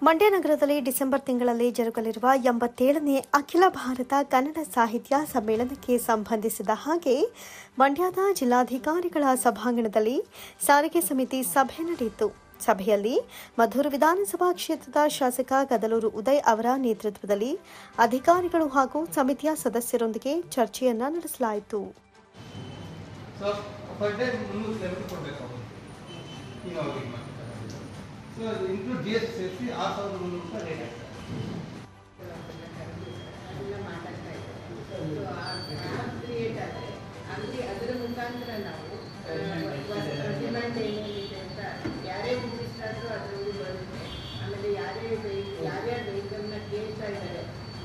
ಮಂಡ್ಯ ನಗರದಲ್ಲಿ ಡಿಸೆಂಬರ್ ತಿಂಗಳಲ್ಲಿ ಜರುಗಲಿರುವ 87ನೇ ಅಖಿಲ ಭಾರತ ಕನ್ನಡ ಸಾಹಿತ್ಯ ಸಮ್ಮೇಳನಕ್ಕೆ ಸಂಬಂಧಿಸಿದ ಹಾಗೆ ಮಂಡ್ಯದ ಜಿಲ್ಲಾಧಿಕಾರಿಗಳ ಸಭಾಂಗಣದಲ್ಲಿ ಸಾರಿಗೆ ಸಮಿತಿ ಸಭೆ ನಡೆಯಿತು. ಸಭೆಯಲ್ಲಿ ಮಧೂರು ವಿಧಾನಸಭಾ ಕ್ಷೇತ್ರದ ಶಾಸಕ ಕದಲೂರು ಉದಯ್ ಅವರ ನೇತೃತ್ವದಲ್ಲಿ ಅಧಿಕಾರಿಗಳು ಹಾಗೂ ಸಮಿತಿಯ ಸದಸ್ಯರೊಂದಿಗೆ ಚರ್ಚೆಯನ್ನ ನಡೆಸಲಾಯಿತು. So include GST safety, ₹6,300 rate. ಅದರ ಮುಖಾಂತರ ನಾವು ಡಿಮ್ಯಾಂಡ್ ಏನೇನಿದೆ ಅಂತ ಯಾರೇ ಮುಗಿಸ್ತಾರೋ ಅದರಲ್ಲಿ ಬರುತ್ತೆ. ಆಮೇಲೆ ಯಾರ್ಯಾರು ವೆಹಿಕಲ್ನ ಕೇಳ್ತಾ ಇದ್ದಾರೆ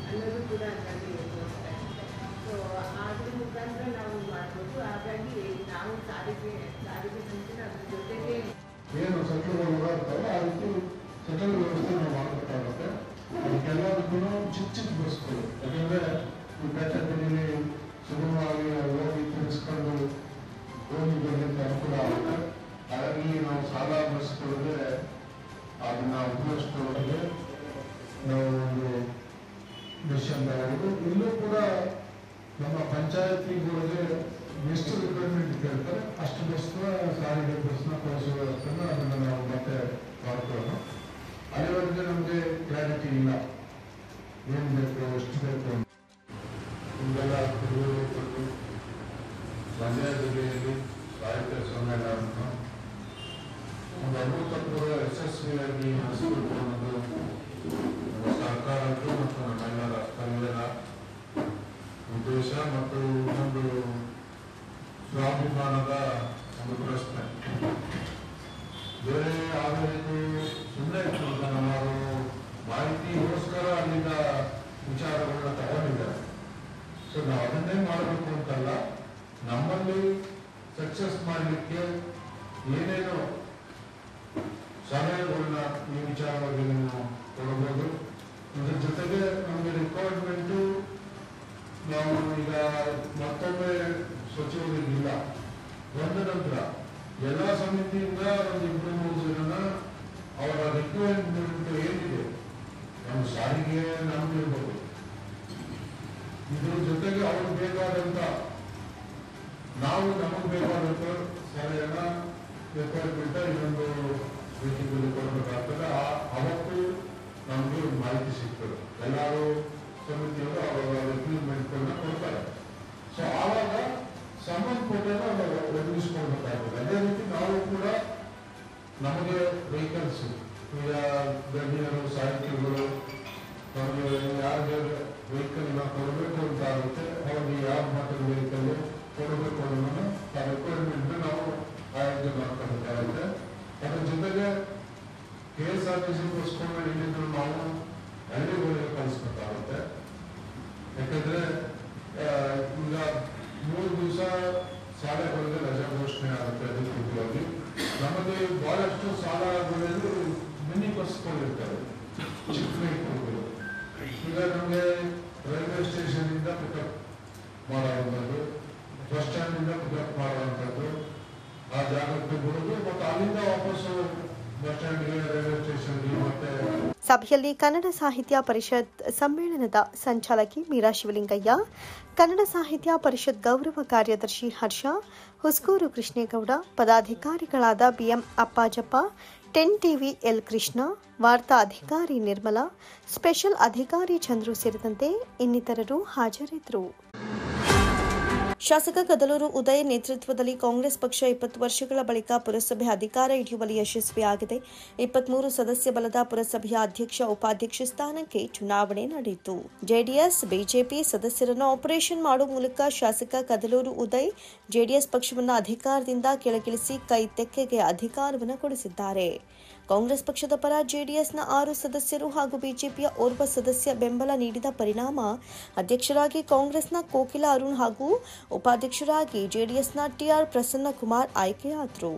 ಅನ್ನೋದು ಕೂಡ ಅದರಲ್ಲಿ ತೋರಿಸ್ತಾ ಇರುತ್ತೆ. ಸೊ ಅದ್ರ ಮುಖಾಂತರ ನಾವು ಮಾಡ್ಬೋದು. ಹಾಗಾಗಿ ನಾವು ಸಾರಿಗೆ ಸಂಸ್ಥೆ ಅದ್ರ ಜೊತೆಗೆ ಏನು ಸೆಂಟ್ರಲ್ ಓಡಾಡ್ತಾರೋ ಆ ರೀತಿ ಸೆಂಟ್ರಲ್ ವ್ಯವಸ್ಥೆ ನಾವು ಮಾಡಬೇಕಾಗುತ್ತೆ. ಅದಕ್ಕೆಲ್ಲದಕ್ಕೂ ಚಿಕ್ಕ ಚಿಕ್ಕ ಬಸ್ಗಳು, ಯಾಕಂದರೆ ಈ ಬೆಟ್ಟದಲ್ಲಿ ಸುಗಮವಾಗಿ ಹೋಗಿ ತಿರ್ಸ್ಕೊಂಡು ಹೋಗಿ ಬರಲಿಕ್ಕೆ ಅನುಕೂಲ ಆಗುತ್ತೆ. ಹಾಗಾಗಿ ನಾವು ಸಾಲ ಬಸ್ಗಳಿಗೆ ಅದನ್ನ ಉಪಯೋಗಿಸ್ಕೊಳ್ಳೋರಿಗೆ ನಾವು ಒಂದು ವಿಷಯದವರು ಇಲ್ಲೂ ಕೂಡ ನಮ್ಮ ಪಂಚಾಯತಿಗಳಿಗೆ ಎಷ್ಟು ರಿಕ್ವೈರ್ಮೆಂಟ್ ಕೇಳ್ತಾರೆ ಅಷ್ಟು ಬಸ್ನ ಸಾರಿಗೆ ಬಸ್ನ ಕಳಿಸೋದನ್ನು ಅದನ್ನು ನಾವು ಮತ್ತೆ ಮಾಡ್ಕೊಳ್ಳೋಣ. ಅಲ್ಲಿವರೆಗೆ ನಮಗೆ ಕ್ಲಾರಿಟಿ ಇಲ್ಲ, ಏನು ಬೇಕು ಎಷ್ಟು ಬೇಕು ಅಂತ. ಹಿಂಗೆಲ್ಲ ಕೊಟ್ಟು ಮಂಡ್ಯ ಜಿಲ್ಲೆಯಲ್ಲಿ ಸಾಹಿತ್ಯ ಸಮ್ಮೇಳನವನ್ನು ಒಂದು ಅಭೂತಪೂರ್ವ ಯಶಸ್ವಿಯಾಗಿ ನಡೆಸಬೇಕು ಅನ್ನೋದು ನಮ್ಮ ಸರ್ಕಾರದ್ದು ಮತ್ತು ನಮ್ಮೆಲ್ಲರ ಕನ್ನಡ ಉದ್ದೇಶ ಮತ್ತು ಇನ್ನೊಂದು ಸ್ವಾಭಿಮಾನದ ಒಂದು ಪ್ರಶ್ನೆ. ಬೇರೆ ಆಡಳಿತ ಸುಮ್ಮನೆ ನಾವು ಮಾಹಿತಿಗೋಸ್ಕರ ಅಲ್ಲಿಂದ ವಿಚಾರಗಳನ್ನ ತಗೊಂಡಿದ್ದಾರೆ. ಸೊ ನಾವು ಅದನ್ನೇ ಮಾಡಬೇಕು ಅಂತಲ್ಲ, ನಮ್ಮಲ್ಲಿ ಸಕ್ಸಸ್ ಮಾಡಲಿಕ್ಕೆ ಏನೇನೋ ಸಲಹೆಗಳನ್ನ ಈ ವಿಚಾರವಾಗಿ ನೀವು ಕೊಡಬಹುದು. ಇದ್ರ ಜೊತೆಗೆ ನಮಗೆ ರಿಕ್ವೈರ್ಮೆಂಟು ನಾವು ಈಗ ಮತ್ತೊಮ್ಮೆ ಸಚಿವರಿಗಿಲ್ಲ, ಬಂದ ನಂತರ ಎಲ್ಲ ಸಮಿತಿಯಿಂದ ಒಂದು 2-3 ಜನ ಅವರ ರಿಕ್ವೈರ್ಮೆಂಟ್ ಏನಿದೆ ನಮ್ಮ ಸಾರಿಗೆ ನಮ್ಗಿರ್ಬೋದು, ಇದ್ರ ಜೊತೆಗೆ ಅವ್ರಿಗೆ ಬೇಕಾದಂತ ನಾವು ನಮಗೆ ಬೇಕಾದಂತ ಸಲಹೆಯನ್ನ ರಿಕ್ವೈರ್ಮೆಂಟ್ ಇನ್ನೊಂದು ಮೀಟಿಂಗಲ್ಲಿ ಕೊಡಬೇಕಾಗ್ತದೆ. ಅವತ್ತು ನಮಗೆ ಮಾಹಿತಿ ಸಿಗ್ತದೆ. ಎಲ್ಲರೂ ಸಮಿತಿಯವರು ಅವರ ರಿಕ್ವೈರ್ಮೆಂಟ್ಗಳನ್ನ ಕೊಡ್ತಾರೆ. ಸೊ ಆವಾಗ ಸಂಬಂಧಪಟ್ಟ ಒದಗಿಸ್ಕೊಳ್ಬೇಕಾಗ್ತದೆ. ಅದೇ ರೀತಿ ನಾವು ಕೂಡ ನಮಗೆ ವೆಹಿಕಲ್ಸ್, ಈಗ ಗಣ್ಯರು ಸಾಹಿತ್ಯಗಳು ನಮಗೆ ಯಾರಿಗೆ ವೆಹಿಕಲ್ನ ಕೊಡಬೇಕು ಅಂತ ಆಗುತ್ತೆ, ಅವ್ರಿಗೆ ಯಾವ ಮಟ್ಟದ ವೆಹಿಕಲ್ ಕೊಡಬೇಕು ಅನ್ನೋದನ್ನು ಆ ರಿಕ್ವೈರ್ಮೆಂಟ್ನ ನಾವು ಆಯೋಜನೆ ಮಾಡ್ಕೊಳ್ಬೇಕಾಗುತ್ತೆ. ಅದ್ರ ಜೊತೆಗೆ KSRTC ಬಸ್ಗಳನ್ನ ಇಲ್ಲಿಂದ ನಾವು ಹಳ್ಳಿಗಳಿಗೆ ಕಳಿಸ್ಬೇಕಾಗುತ್ತೆ. ಯಾಕಂದ್ರೆ ಈಗ 3 ದಿವಸ ಶಾಲೆಗಳಿಗೆ ರಜಾ ಘೋಷಣೆ ಆಗುತ್ತೆ. ಅಧಿಕೃತವಾಗಿ ನಮಗೆ ಬಹಳಷ್ಟು ಶಾಲಾಗಳಲ್ಲಿ ಮಿನಿ ಬಸ್ಗಳಿರ್ತವೆ, ಚಿಕ್ಕ ವೆಹಿಕಲ್ಗಳು. ಈಗ ನಮಗೆ ರೈಲ್ವೆ ಸ್ಟೇಷನ್ ಇಂದ ಪಿಕಪ್ ಮಾಡುವಂಥದ್ದು, ಬಸ್ ಸ್ಟ್ಯಾಂಡ್ ಇಂದ ಪಿಕಪ್ ಮಾಡುವಂಥದ್ದು, ಆ ಜಾಗಕ್ಕೆ ಬಿಡೋದು ಮತ್ತು ಅಲ್ಲಿಂದ ವಾಪಸ್ಸು ಬಸ್ ಸ್ಟ್ಯಾಂಡ್ಗೆ, ರೈಲ್ವೆ ಸ್ಟೇಷನ್ಗೆ. ಮತ್ತೆ ಸಭೆಯಲ್ಲಿ ಕನ್ನಡ ಸಾಹಿತ್ಯ ಪರಿಷತ್ ಸಮ್ಮೇಳನದ ಸಂಚಾಲಕಿ ಮೀರಾ ಶಿವಲಿಂಗಯ್ಯ, ಕನ್ನಡ ಸಾಹಿತ್ಯ ಪರಿಷತ್ ಗೌರವ ಕಾರ್ಯದರ್ಶಿ ಹರ್ಷ, ಹುಸ್ಕೂರು ಕೃಷ್ಣೇಗೌಡ, ಪದಾಧಿಕಾರಿಗಳಾದ BM Appajappa, 10 TV L Krishna, ವಾರ್ತಾ ಅಧಿಕಾರಿ ನಿರ್ಮಲಾ, ಸ್ಪೆಷಲ್ ಅಧಿಕಾರಿ ಚಂದ್ರು ಸೇರಿದಂತೆ ಇನ್ನಿತರರು ಹಾಜರಿದ್ದರು. ಶಾಸಕ ಕದಲೂರು ಉದಯ್ ನೇತೃತ್ವದಲ್ಲಿ ಕಾಂಗ್ರೆಸ್ ಪಕ್ಷ 20 ವರ್ಷಗಳ ಬಳಿಕ ಪುರಸಭೆ ಅಧಿಕಾರ ಹಿಡಿಯುವಲ್ಲಿ ಯಶಸ್ವಿಯಾಗಿದೆ. 23 ಸದಸ್ಯ ಬಲದ ಪುರಸಭೆಯ ಅಧ್ಯಕ್ಷ ಉಪಾಧ್ಯಕ್ಷ ಸ್ಥಾನಕ್ಕೆ ಚುನಾವಣೆ ನಡೆಯಿತು. ಜೆಡಿಎಸ್ ಬಿಜೆಪಿ ಸದಸ್ಯರನ್ನು ಆಪರೇಷನ್ ಮಾಡುವ ಮೂಲಕ ಶಾಸಕ ಕದಲೂರು ಉದಯ್ ಜೆಡಿಎಸ್ ಪಕ್ಷವನ್ನು ಅಧಿಕಾರದಿಂದ ಕೆಳಗಿಳಿಸಿ ಕೈ ತೆಕ್ಕೆಗೆ ಅಧಿಕಾರವನ್ನು ಕೊಡಿಸಿದ್ದಾರೆ. ಕಾಂಗ್ರೆಸ್ ಪಕ್ಷದ ಪರ ಜೆಡಿಎಸ್ನ 6 ಸದಸ್ಯರು ಹಾಗೂ ಬಿಜೆಪಿಯ ಓರ್ವ ಸದಸ್ಯ ಬೆಂಬಲ ನೀಡಿದ ಪರಿಣಾಮ ಅಧ್ಯಕ್ಷರಾಗಿ ಕಾಂಗ್ರೆಸ್ನ ಕೋಕಿಲ ಅರುಣ್ ಹಾಗೂ ಉಪಾಧ್ಯಕ್ಷರಾಗಿ ಜೆಡಿಎಸ್ನ ಟಿಆರ್ ಪ್ರಸನ್ನಕುಮಾರ್ ಆಯ್ಕೆಯಾದರು.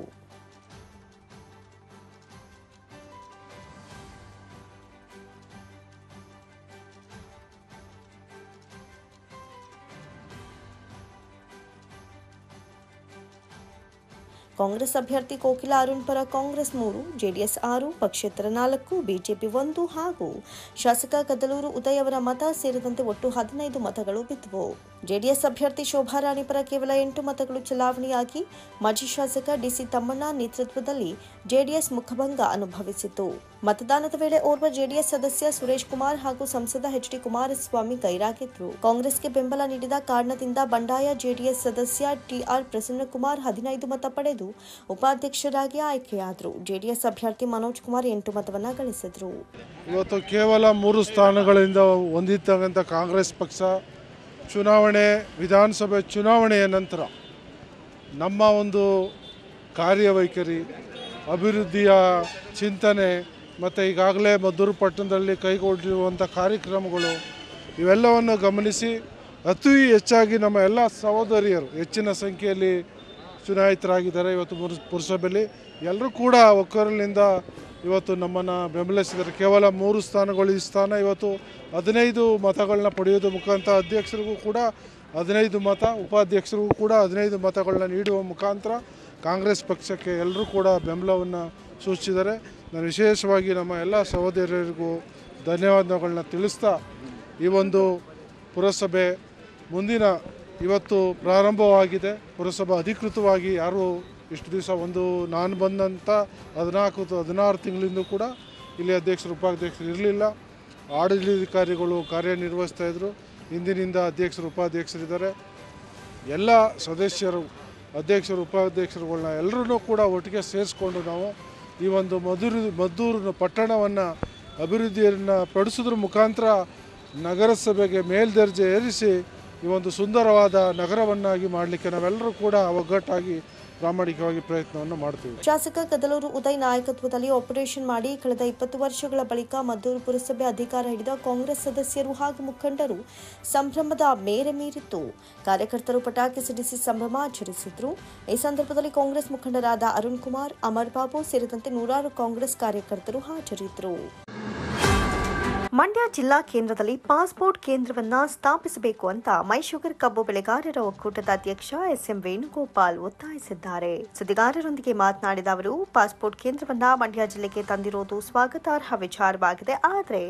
ಕಾಂಗ್ರೆಸ್ ಅಭ್ಯರ್ಥಿ ಕೋಕಿಲ ಅರುಣ್ ಪರ ಕಾಂಗ್ರೆಸ್ 3, ಜೆಡಿಎಸ್ 6, ಪಕ್ಷೇತರ 4, ಬಿಜೆಪಿ 1 ಹಾಗೂ ಶಾಸಕ ಕದಲೂರು ಉದಯ್ ಅವರ ಮತ ಸೇರಿದಂತೆ ಒಟ್ಟು 15 ಮತಗಳು ಬಿದ್ದವು. ಜೆಡಿಎಸ್ ಅಭ್ಯರ್ಥಿ ಶೋಭಾರಾಣಿ ಪರ ಕೇವಲ 8 ಮತಗಳು ಚಲಾವಣೆಯಾಗಿ ಮಾಜಿ ಶಾಸಕ ಡಿಸಿ ತಮ್ಮಣ್ಣ ನೇತೃತ್ವದಲ್ಲಿ ಜೆಡಿಎಸ್ ಮುಖಭಂಗ ಅನುಭವಿಸಿತು. ಮತದಾನದ ವೇಳೆ ಓರ್ವ ಜೆಡಿಎಸ್ ಸದಸ್ಯ ಸುರೇಶ್ ಕುಮಾರ್ ಹಾಗೂ ಸಂಸದ ಎಚ್ ಡಿ ಕುಮಾರಸ್ವಾಮಿ ಗೈರಾಗಿದ್ರು. ಕಾಂಗ್ರೆಸ್ಗೆ ಬೆಂಬಲ ನೀಡಿದ ಕಾರಣದಿಂದ ಬಂಡಾಯ ಜೆಡಿಎಸ್ ಸದಸ್ಯ ಟಿಆರ್ ಪ್ರಸನ್ನಕುಮಾರ್ 15 ಮತ ಪಡೆದು ಉಪಾಧ್ಯಕ್ಷರಾಗಿ ಆಯ್ಕೆಯಾದರು. ಜೆಡಿಎಸ್ ಅಭ್ಯರ್ಥಿ ಮನೋಜ್ ಕುಮಾರ್ 8 ಮತವನ್ನು ಗಳಿಸಿದರು. ಇವತ್ತು ಕೇವಲ 3 ಸ್ಥಾನಗಳಿಂದ ಹೊಂದಿರ್ತಕ್ಕಂಥ ಕಾಂಗ್ರೆಸ್ ಪಕ್ಷ ಚುನಾವಣೆ, ವಿಧಾನಸಭೆ ಚುನಾವಣೆಯ ನಂತರ ನಮ್ಮ ಒಂದು ಕಾರ್ಯವೈಖರಿ, ಅಭಿವೃದ್ಧಿಯ ಚಿಂತನೆ ಮತ್ತು ಈಗಾಗಲೇ ಮದ್ದೂರು ಪಟ್ಟಣದಲ್ಲಿ ಕೈಗೊಂಡಿರುವಂಥ ಕಾರ್ಯಕ್ರಮಗಳು ಇವೆಲ್ಲವನ್ನು ಗಮನಿಸಿ ಅತಿ ಹೆಚ್ಚಾಗಿ ನಮ್ಮ ಎಲ್ಲ ಸಹೋದರಿಯರು ಹೆಚ್ಚಿನ ಸಂಖ್ಯೆಯಲ್ಲಿ ಚುನಾಯಿತರಾಗಿದ್ದಾರೆ. ಇವತ್ತು ಪುರಸಭೆಯಲ್ಲಿ ಎಲ್ಲರೂ ಕೂಡ ಒಕ್ಕಲಿನಿಂದ ಇವತ್ತು ನಮ್ಮನ್ನು ಬೆಂಬಲಿಸಿದ್ದಾರೆ. ಕೇವಲ 3 ಸ್ಥಾನಗಳು, ಈ ಸ್ಥಾನ ಇವತ್ತು 15 ಮತಗಳನ್ನ ಪಡೆಯೋದು ಮುಖಾಂತರ ಅಧ್ಯಕ್ಷರಿಗೂ ಕೂಡ 15 ಮತ, ಉಪಾಧ್ಯಕ್ಷರಿಗೂ ಕೂಡ 15 ಮತಗಳನ್ನ ನೀಡುವ ಮುಖಾಂತರ ಕಾಂಗ್ರೆಸ್ ಪಕ್ಷಕ್ಕೆ ಎಲ್ಲರೂ ಕೂಡ ಬೆಂಬಲವನ್ನು ಸೂಚಿಸಿದ್ದಾರೆ. ನಾನು ವಿಶೇಷವಾಗಿ ನಮ್ಮ ಎಲ್ಲ ಸಹೋದರಿಯರಿಗೂ ಧನ್ಯವಾದಗಳನ್ನ ತಿಳಿಸ್ತಾ, ಈ ಒಂದು ಪುರಸಭೆ ಮುಂದಿನ ಇವತ್ತು ಪ್ರಾರಂಭವಾಗಿದೆ. ಪುರಸಭೆ ಅಧಿಕೃತವಾಗಿ ಯಾರು ಇಷ್ಟು ದಿವಸ ನಾನು ಬಂದಂಥ 14-16 ತಿಂಗಳಿಂದ ಕೂಡ ಇಲ್ಲಿ ಅಧ್ಯಕ್ಷರು ಉಪಾಧ್ಯಕ್ಷರು ಇರಲಿಲ್ಲ. ಆಡಳಿತಾಧಿಕಾರಿಗಳು ಕಾರ್ಯನಿರ್ವಹಿಸ್ತಾಯಿದ್ರು. ಇಂದಿನಿಂದ ಅಧ್ಯಕ್ಷರು ಉಪಾಧ್ಯಕ್ಷರಿದ್ದಾರೆ. ಎಲ್ಲ ಸದಸ್ಯರು, ಅಧ್ಯಕ್ಷರು ಉಪಾಧ್ಯಕ್ಷರುಗಳನ್ನ ಎಲ್ಲರೂ ಕೂಡ ಒಟ್ಟಿಗೆ ಸೇರಿಸ್ಕೊಂಡು ನಾವು ಈ ಒಂದು ಮದ್ದೂರು ಪಟ್ಟಣವನ್ನು ಅಭಿವೃದ್ಧಿಯನ್ನು ಪಡಿಸೋದ್ರ ಮುಖಾಂತರ ನಗರಸಭೆಗೆ ಮೇಲ್ದರ್ಜೆ ಏರಿಸಿ ಈ ಒಂದು ಸುಂದರವಾದ ನಗರವನ್ನಾಗಿ ಮಾಡಲಿಕ್ಕೆ ನಾವೆಲ್ಲರೂ ಕೂಡ ಒಗ್ಗಟ್ಟಾಗಿ ಪ್ರಾಮಾಣಿಕವಾಗಿ ಪ್ರಯತ್ನವನ್ನು ಮಾಡ್ತೀವಿ. ಶಾಸಕ ಕದಲೂರು ಉದಯ್ ನಾಯಕತ್ವದಲ್ಲಿ ಆಪರೇಷನ್ ಮಾಡಿ ಕಳೆದ 20 ವರ್ಷಗಳ ಬಳಿಕ ಮದ್ದೂರು ಪುರಸಭೆ ಅಧಿಕಾರ ಹಿಡಿದ ಕಾಂಗ್ರೆಸ್ ಸದಸ್ಯರು ಹಾಗೂ ಮುಖಂಡರು ಸಂಭ್ರಮದ ಮೇರೆ ಮೀರಿತ್ತು. ಕಾರ್ಯಕರ್ತರು ಪಟಾಕಿ ಸಿಡಿಸಿ ಸಂಭ್ರಮ ಆಚರಿಸಿದ್ರು. ಈ ಸಂದರ್ಭದಲ್ಲಿ ಕಾಂಗ್ರೆಸ್ ಮುಖಂಡರಾದ ಅರುಣ್ ಕುಮಾರ್, ಅಮರ್ ಬಾಬು ಸೇರಿದಂತೆ 100 ಕಾಂಗ್ರೆಸ್ ಕಾರ್ಯಕರ್ತರು ಹಾಜರಿದ್ದರು. ಮಂಡ್ಯ ಜಿಲ್ಲಾ ಕೇಂದ್ರದಲ್ಲಿ ಪಾಸ್ಪೋರ್ಟ್ ಕೇಂದ್ರವನ್ನು ಸ್ಥಾಪಿಸಬೇಕು ಅಂತ ಮೈಶುಗರ್ ಕಬ್ಬು ಬೆಳೆಗಾರರ ಒಕ್ಕೂಟದ ಅಧ್ಯಕ್ಷ ಎಸ್ಎಂ ವೇಣುಗೋಪಾಲ್ ಒತ್ತಾಯಿಸಿದ್ದಾರೆ. ಸುದ್ದಿಗಾರರೊಂದಿಗೆ ಮಾತನಾಡಿದ ಅವರು, ಪಾಸ್ಪೋರ್ಟ್ ಕೇಂದ್ರವನ್ನು ಮಂಡ್ಯ ಜಿಲ್ಲೆಗೆ ತಂದಿರುವುದು ಸ್ವಾಗತಾರ್ಹ ವಿಚಾರವಾಗಿದೆ. ಆದರೆ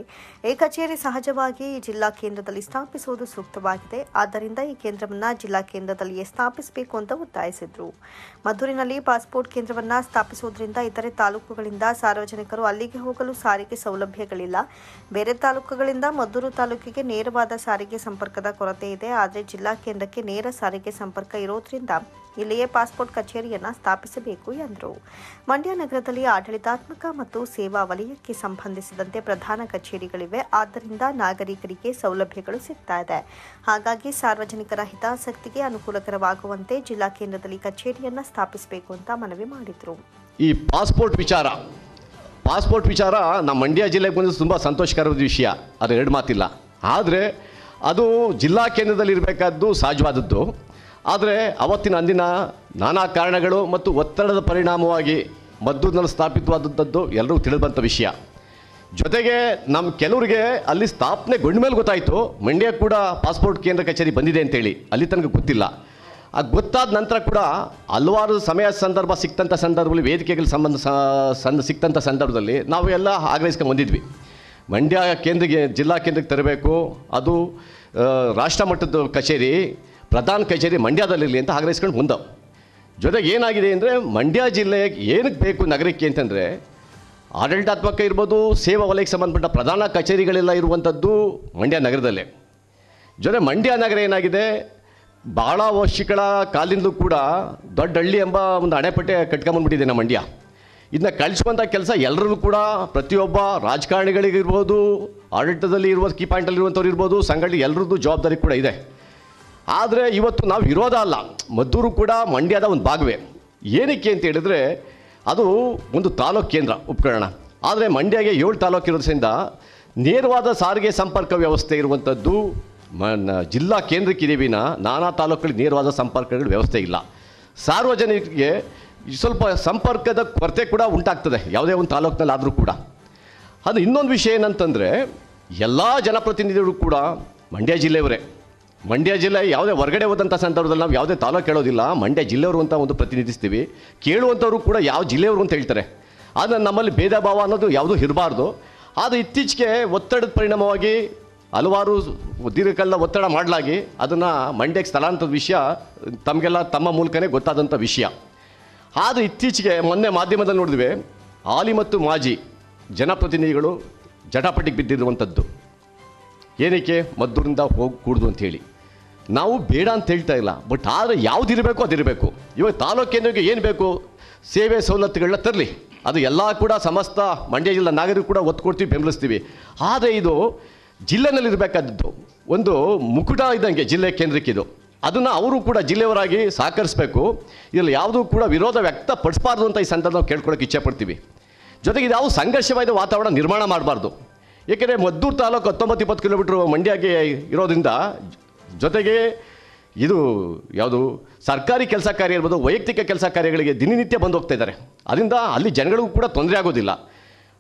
ಈ ಕಚೇರಿ ಸಹಜವಾಗಿ ಜಿಲ್ಲಾ ಕೇಂದ್ರದಲ್ಲಿ ಸ್ಥಾಪಿಸುವುದು ಸೂಕ್ತವಾಗಿದೆ. ಆದ್ದರಿಂದ ಈ ಕೇಂದ್ರವನ್ನು ಜಿಲ್ಲಾ ಕೇಂದ್ರದಲ್ಲಿಯೇ ಸ್ಥಾಪಿಸಬೇಕು ಅಂತ ಒತ್ತಾಯಿಸಿದರು. ಮದ್ದೂರಿನಲ್ಲಿ ಪಾಸ್ಪೋರ್ಟ್ ಕೇಂದ್ರವನ್ನು ಸ್ಥಾಪಿಸುವುದರಿಂದ ಇತರೆ ತಾಲೂಕುಗಳಿಂದ ಸಾರ್ವಜನಿಕರು ಅಲ್ಲಿಗೆ ಹೋಗಲು ಸಾರಿಗೆ ಸೌಲಭ್ಯಗಳಿಲ್ಲ. ಬೇರೆ ತಾಲೂಕುಗಳಿಂದ ಮದ್ದೂರು ತಾಲೂಕಿಗೆ ನೇರವಾದ ಸಾರಿಗೆ ಸಂಪರ್ಕದ ಕೊರತೆ ಇದೆ. ಆದರೆ ಜಿಲ್ಲಾ ಕೇಂದ್ರಕ್ಕೆ ನೇರ ಸಾರಿಗೆ ಸಂಪರ್ಕ ಇರೋದ್ರಿಂದ ಇಲ್ಲಿಯೇ ಪಾಸ್ಪೋರ್ಟ್ ಕಚೇರಿಯನ್ನು ಸ್ಥಾಪಿಸಬೇಕು ಎಂದರು. ಮಂಡ್ಯ ನಗರದಲ್ಲಿ ಆಡಳಿತಾತ್ಮಕ ಮತ್ತು ಸೇವಾ ವಲಯಕ್ಕೆ ಸಂಬಂಧಿಸಿದಂತೆ ಪ್ರಧಾನ ಕಚೇರಿಗಳಿವೆ. ಆದ್ದರಿಂದ ನಾಗರಿಕರಿಗೆ ಸೌಲಭ್ಯಗಳು ಸಿಗ್ತಾ ಇದೆ. ಹಾಗಾಗಿ ಸಾರ್ವಜನಿಕರ ಹಿತಾಸಕ್ತಿಗೆ ಅನುಕೂಲಕರವಾಗುವಂತೆ ಜಿಲ್ಲಾ ಕೇಂದ್ರದಲ್ಲಿ ಕಚೇರಿಯನ್ನು ಸ್ಥಾಪಿಸಬೇಕು ಅಂತ ಮನವಿ ಮಾಡಿದರು. ಈ ಪಾಸ್ಪೋರ್ಟ್ ವಿಚಾರ ನಮ್ಮ ಮಂಡ್ಯ ಜಿಲ್ಲೆಗೆ ಬಂದು ತುಂಬ ಸಂತೋಷಕರದ ವಿಷಯ, ಅದು 2 ಮಾತಿಲ್ಲ. ಆದರೆ ಅದು ಜಿಲ್ಲಾ ಕೇಂದ್ರದಲ್ಲಿ ಇರಬೇಕಾದ್ದು ಸಹಜವಾದದ್ದು. ಆದರೆ ಅವತ್ತಿನ ಅಂದಿನ ನಾನಾ ಕಾರಣಗಳು ಮತ್ತು ಒತ್ತಡದ ಪರಿಣಾಮವಾಗಿ ಮದ್ದೂರಿನಲ್ಲಿ ಸ್ಥಾಪಿತವಾದದ್ದು ಎಲ್ಲರೂ ತಿಳಿದಂಥ ವಿಷಯ. ಜೊತೆಗೆ ನಮ್ಮ ಕೆಲವರಿಗೆ ಅಲ್ಲಿ ಸ್ಥಾಪನೆಗೊಂಡ ಮೇಲೆ ಗೊತ್ತಾಯಿತು ಮಂಡ್ಯ ಕೂಡ ಪಾಸ್ಪೋರ್ಟ್ ಕೇಂದ್ರ ಕಚೇರಿ ಬಂದಿದೆ ಅಂತೇಳಿ. ಅಲ್ಲಿ ತನಕ ಗೊತ್ತಿಲ್ಲ. ಅದು ಗೊತ್ತಾದ ನಂತರ ಕೂಡ ಹಲವಾರು ಸಂದರ್ಭ ಸಿಕ್ತಂಥ ಸಂದರ್ಭದಲ್ಲಿ ವೇದಿಕೆಗಳ ಸಿಕ್ತಂಥ ಸಂದರ್ಭದಲ್ಲಿ ನಾವು ಎಲ್ಲ ಆಗ್ರಹಿಸ್ಕೊಂಡು ಬಂದಿದ್ವಿ. ಮಂಡ್ಯ ಜಿಲ್ಲಾ ಕೇಂದ್ರಕ್ಕೆ ತರಬೇಕು, ಅದು ರಾಷ್ಟ್ರ ಮಟ್ಟದ ಕಚೇರಿ, ಪ್ರಧಾನ ಕಚೇರಿ ಮಂಡ್ಯದಲ್ಲಿರಲಿ ಅಂತ ಆಗ್ರಹಿಸ್ಕೊಂಡು ಮುಂದವು. ಜೊತೆಗೆ ಏನಾಗಿದೆ ಅಂದರೆ ಮಂಡ್ಯ ಜಿಲ್ಲೆಗೆ ಏನಕ್ಕೆ ಬೇಕು ನಗರಕ್ಕೆ ಅಂತಂದರೆ ಆಡಳಿತಾತ್ಮಕ ಇರ್ಬೋದು, ಸೇವಾ ವಲಯಕ್ಕೆ ಸಂಬಂಧಪಟ್ಟ ಪ್ರಧಾನ ಕಚೇರಿಗಳೆಲ್ಲ ಇರುವಂಥದ್ದು ಮಂಡ್ಯ ನಗರದಲ್ಲೇ. ಜೊತೆ ಮಂಡ್ಯ ನಗರ ಏನಾಗಿದೆ, ಭಾಳ ವರ್ಷಗಳ ಕಾಲಿಂದಲೂ ಕೂಡ ದೊಡ್ಡ ಹಳ್ಳಿ ಎಂಬ ಒಂದು ಅಣೆಪಟ್ಟೆ ಕಟ್ಕೊಂಬಂದ್ಬಿಟ್ಟಿದೆ ನಮ್ಮ ಮಂಡ್ಯ. ಇದನ್ನ ಕಳಿಸುವಂಥ ಕೆಲಸ ಎಲ್ಲರೂ ಕೂಡ ಪ್ರತಿಯೊಬ್ಬ ರಾಜಕಾರಣಿಗಳಿಗಿರ್ಬೋದು, ಆಡಳಿತದಲ್ಲಿ ಇರುವ ಕೀ ಪಾಯಿಂಟಲ್ಲಿರುವಂಥವ್ರು ಇರ್ಬೋದು, ಸಂಘಟನೆ ಎಲ್ಲರದ್ದು ಜವಾಬ್ದಾರಿ ಕೂಡ ಇದೆ. ಆದರೆ ಇವತ್ತು ನಾವು ವಿರೋಧ ಅಲ್ಲ, ಮದ್ದೂರು ಕೂಡ ಮಂಡ್ಯದ ಒಂದು ಭಾಗವೇ. ಏನಕ್ಕೆ ಅಂತ ಹೇಳಿದ್ರೆ ಅದು ಒಂದು ತಾಲೂಕು ಕೇಂದ್ರ ಉಪಕರಣ. ಆದರೆ ಮಂಡ್ಯಗೆ 7 ತಾಲೂಕು ಇರೋದ್ರಿಂದ ನೇರವಾದ ಸಾರಿಗೆ ಸಂಪರ್ಕ ವ್ಯವಸ್ಥೆ ಇರುವಂಥದ್ದು ಜಿಲ್ಲಾ ಕೇಂದ್ರಕ್ಕಿದೆ ವಿನ ನಾನಾ ತಾಲೂಕುಗಳಿಗೆ ನೇರವಾದ ಸಂಪರ್ಕಗಳ ವ್ಯವಸ್ಥೆ ಇಲ್ಲ. ಸಾರ್ವಜನಿಕರಿಗೆ ಸ್ವಲ್ಪ ಸಂಪರ್ಕದ ಕೊರತೆ ಕೂಡ ಉಂಟಾಗ್ತದೆ ಯಾವುದೇ ಒಂದು ತಾಲೂಕಿನಲ್ಲಿ ಆದರೂ ಕೂಡ. ಅದು ಇನ್ನೊಂದು ವಿಷಯ ಏನಂತಂದರೆ ಎಲ್ಲ ಜನಪ್ರತಿನಿಧಿಗಳು ಕೂಡ ಮಂಡ್ಯ ಜಿಲ್ಲೆಯವರೇ. ಮಂಡ್ಯ ಜಿಲ್ಲೆ ಯಾವುದೇ ಹೊರಗಡೆ ಹೋದಂಥ ಸಂದರ್ಭದಲ್ಲಿ ನಾವು ಯಾವುದೇ ತಾಲೂಕು ಕೇಳೋದಿಲ್ಲ, ಮಂಡ್ಯ ಜಿಲ್ಲೆಯವರು ಅಂತ ಒಂದು ಪ್ರತಿನಿಧಿಸ್ತೀವಿ. ಕೇಳುವಂಥವ್ರು ಕೂಡ ಯಾವ ಜಿಲ್ಲೆಯವರು ಅಂತ ಹೇಳ್ತಾರೆ. ಆದರೆ ನಮ್ಮಲ್ಲಿ ಭೇದ ಭಾವ ಅನ್ನೋದು ಯಾವುದೂ ಇರಬಾರ್ದು. ಆದರೆ ಇತ್ತೀಚೆಗೆ ಒತ್ತಡದ ಪರಿಣಾಮವಾಗಿ ಹಲವಾರು ದೀರ್ಘಕಾಲ ಒತ್ತಡ ಮಾಡಲಾಗಿ ಅದನ್ನು ಮಂಡ್ಯಕ್ಕೆ ಸ್ಥಳಾಂತರದ ವಿಷಯ ತಮಗೆಲ್ಲ ತಮ್ಮ ಮೂಲಕನೇ ಗೊತ್ತಾದಂಥ ವಿಷಯ. ಆದರೆ ಇತ್ತೀಚೆಗೆ ಮೊನ್ನೆ ಮಾಧ್ಯಮದಲ್ಲಿ ನೋಡಿದ್ವಿ, ಹಾಲಿ ಮತ್ತು ಮಾಜಿ ಜನಪ್ರತಿನಿಧಿಗಳು ಜಟಾಪಟಿಗೆ ಬಿದ್ದಿರುವಂಥದ್ದು. ಏನಕ್ಕೆ ಮದ್ದೂರಿಂದ ಹೋಗಿ ಕೂಡ್ದು ಅಂಥೇಳಿ. ನಾವು ಬೇಡ ಅಂತ ಹೇಳ್ತಾ ಇಲ್ಲ, ಬಟ್ ಆದರೆ ಯಾವುದಿರಬೇಕು ಅದಿರಬೇಕು. ಇವಾಗ ತಾಲೂಕು ಕೇಂದ್ರಕ್ಕೆ ಏನು ಬೇಕು ಸೇವೆ ಸವಲತ್ತುಗಳನ್ನ ತರಲಿ, ಅದು ಎಲ್ಲ ಕೂಡ ಸಮಸ್ತ ಮಂಡ್ಯ ಜಿಲ್ಲಾ ನಾಗರಿಕರು ಕೂಡ ಒತ್ತು ಕೊಡ್ತೀವಿ, ಬೆಂಬಲಿಸ್ತೀವಿ. ಆದರೆ ಇದು ಜಿಲ್ಲೆನಲ್ಲಿರಬೇಕಾದದ್ದು ಒಂದು ಮುಕುಟ ಇದ್ದಂಗೆ ಜಿಲ್ಲೆ ಕೇಂದ್ರಕ್ಕಿದು. ಅದನ್ನು ಅವರು ಕೂಡ ಜಿಲ್ಲೆಯವರಾಗಿ ಸಹಕರಿಸಬೇಕು. ಇದರಲ್ಲಿ ಯಾವುದೂ ಕೂಡ ವಿರೋಧ ವ್ಯಕ್ತಪಡಿಸಬಾರ್ದು ಅಂತ ಈ ಸಂದರ್ಭ ನಾವು ಕೇಳ್ಕೊಳ್ಳೋಕೆ ಇಚ್ಛೆಪಡ್ತೀವಿ. ಜೊತೆಗೆ ಇದು ಯಾವ ಸಂಘರ್ಷವಾದ ವಾತಾವರಣ ನಿರ್ಮಾಣ ಮಾಡಬಾರ್ದು. ಏಕೆಂದರೆ ಮದ್ದೂರು ತಾಲೂಕು 19-20 ಕಿಲೋಮೀಟ್ರ್ ಮಂಡ್ಯಗೆ ಇರೋದ್ರಿಂದ, ಜೊತೆಗೆ ಇದು ಯಾವುದು ಸರ್ಕಾರಿ ಕೆಲಸ ಕಾರ್ಯ ಇರ್ಬೋದು, ವೈಯಕ್ತಿಕ ಕೆಲಸ ಕಾರ್ಯಗಳಿಗೆ ದಿನನಿತ್ಯ ಬಂದು ಹೋಗ್ತಾ ಇದ್ದಾರೆ. ಅದರಿಂದ ಅಲ್ಲಿ ಜನಗಳಿಗೂ ಕೂಡ ತೊಂದರೆ ಆಗೋದಿಲ್ಲ.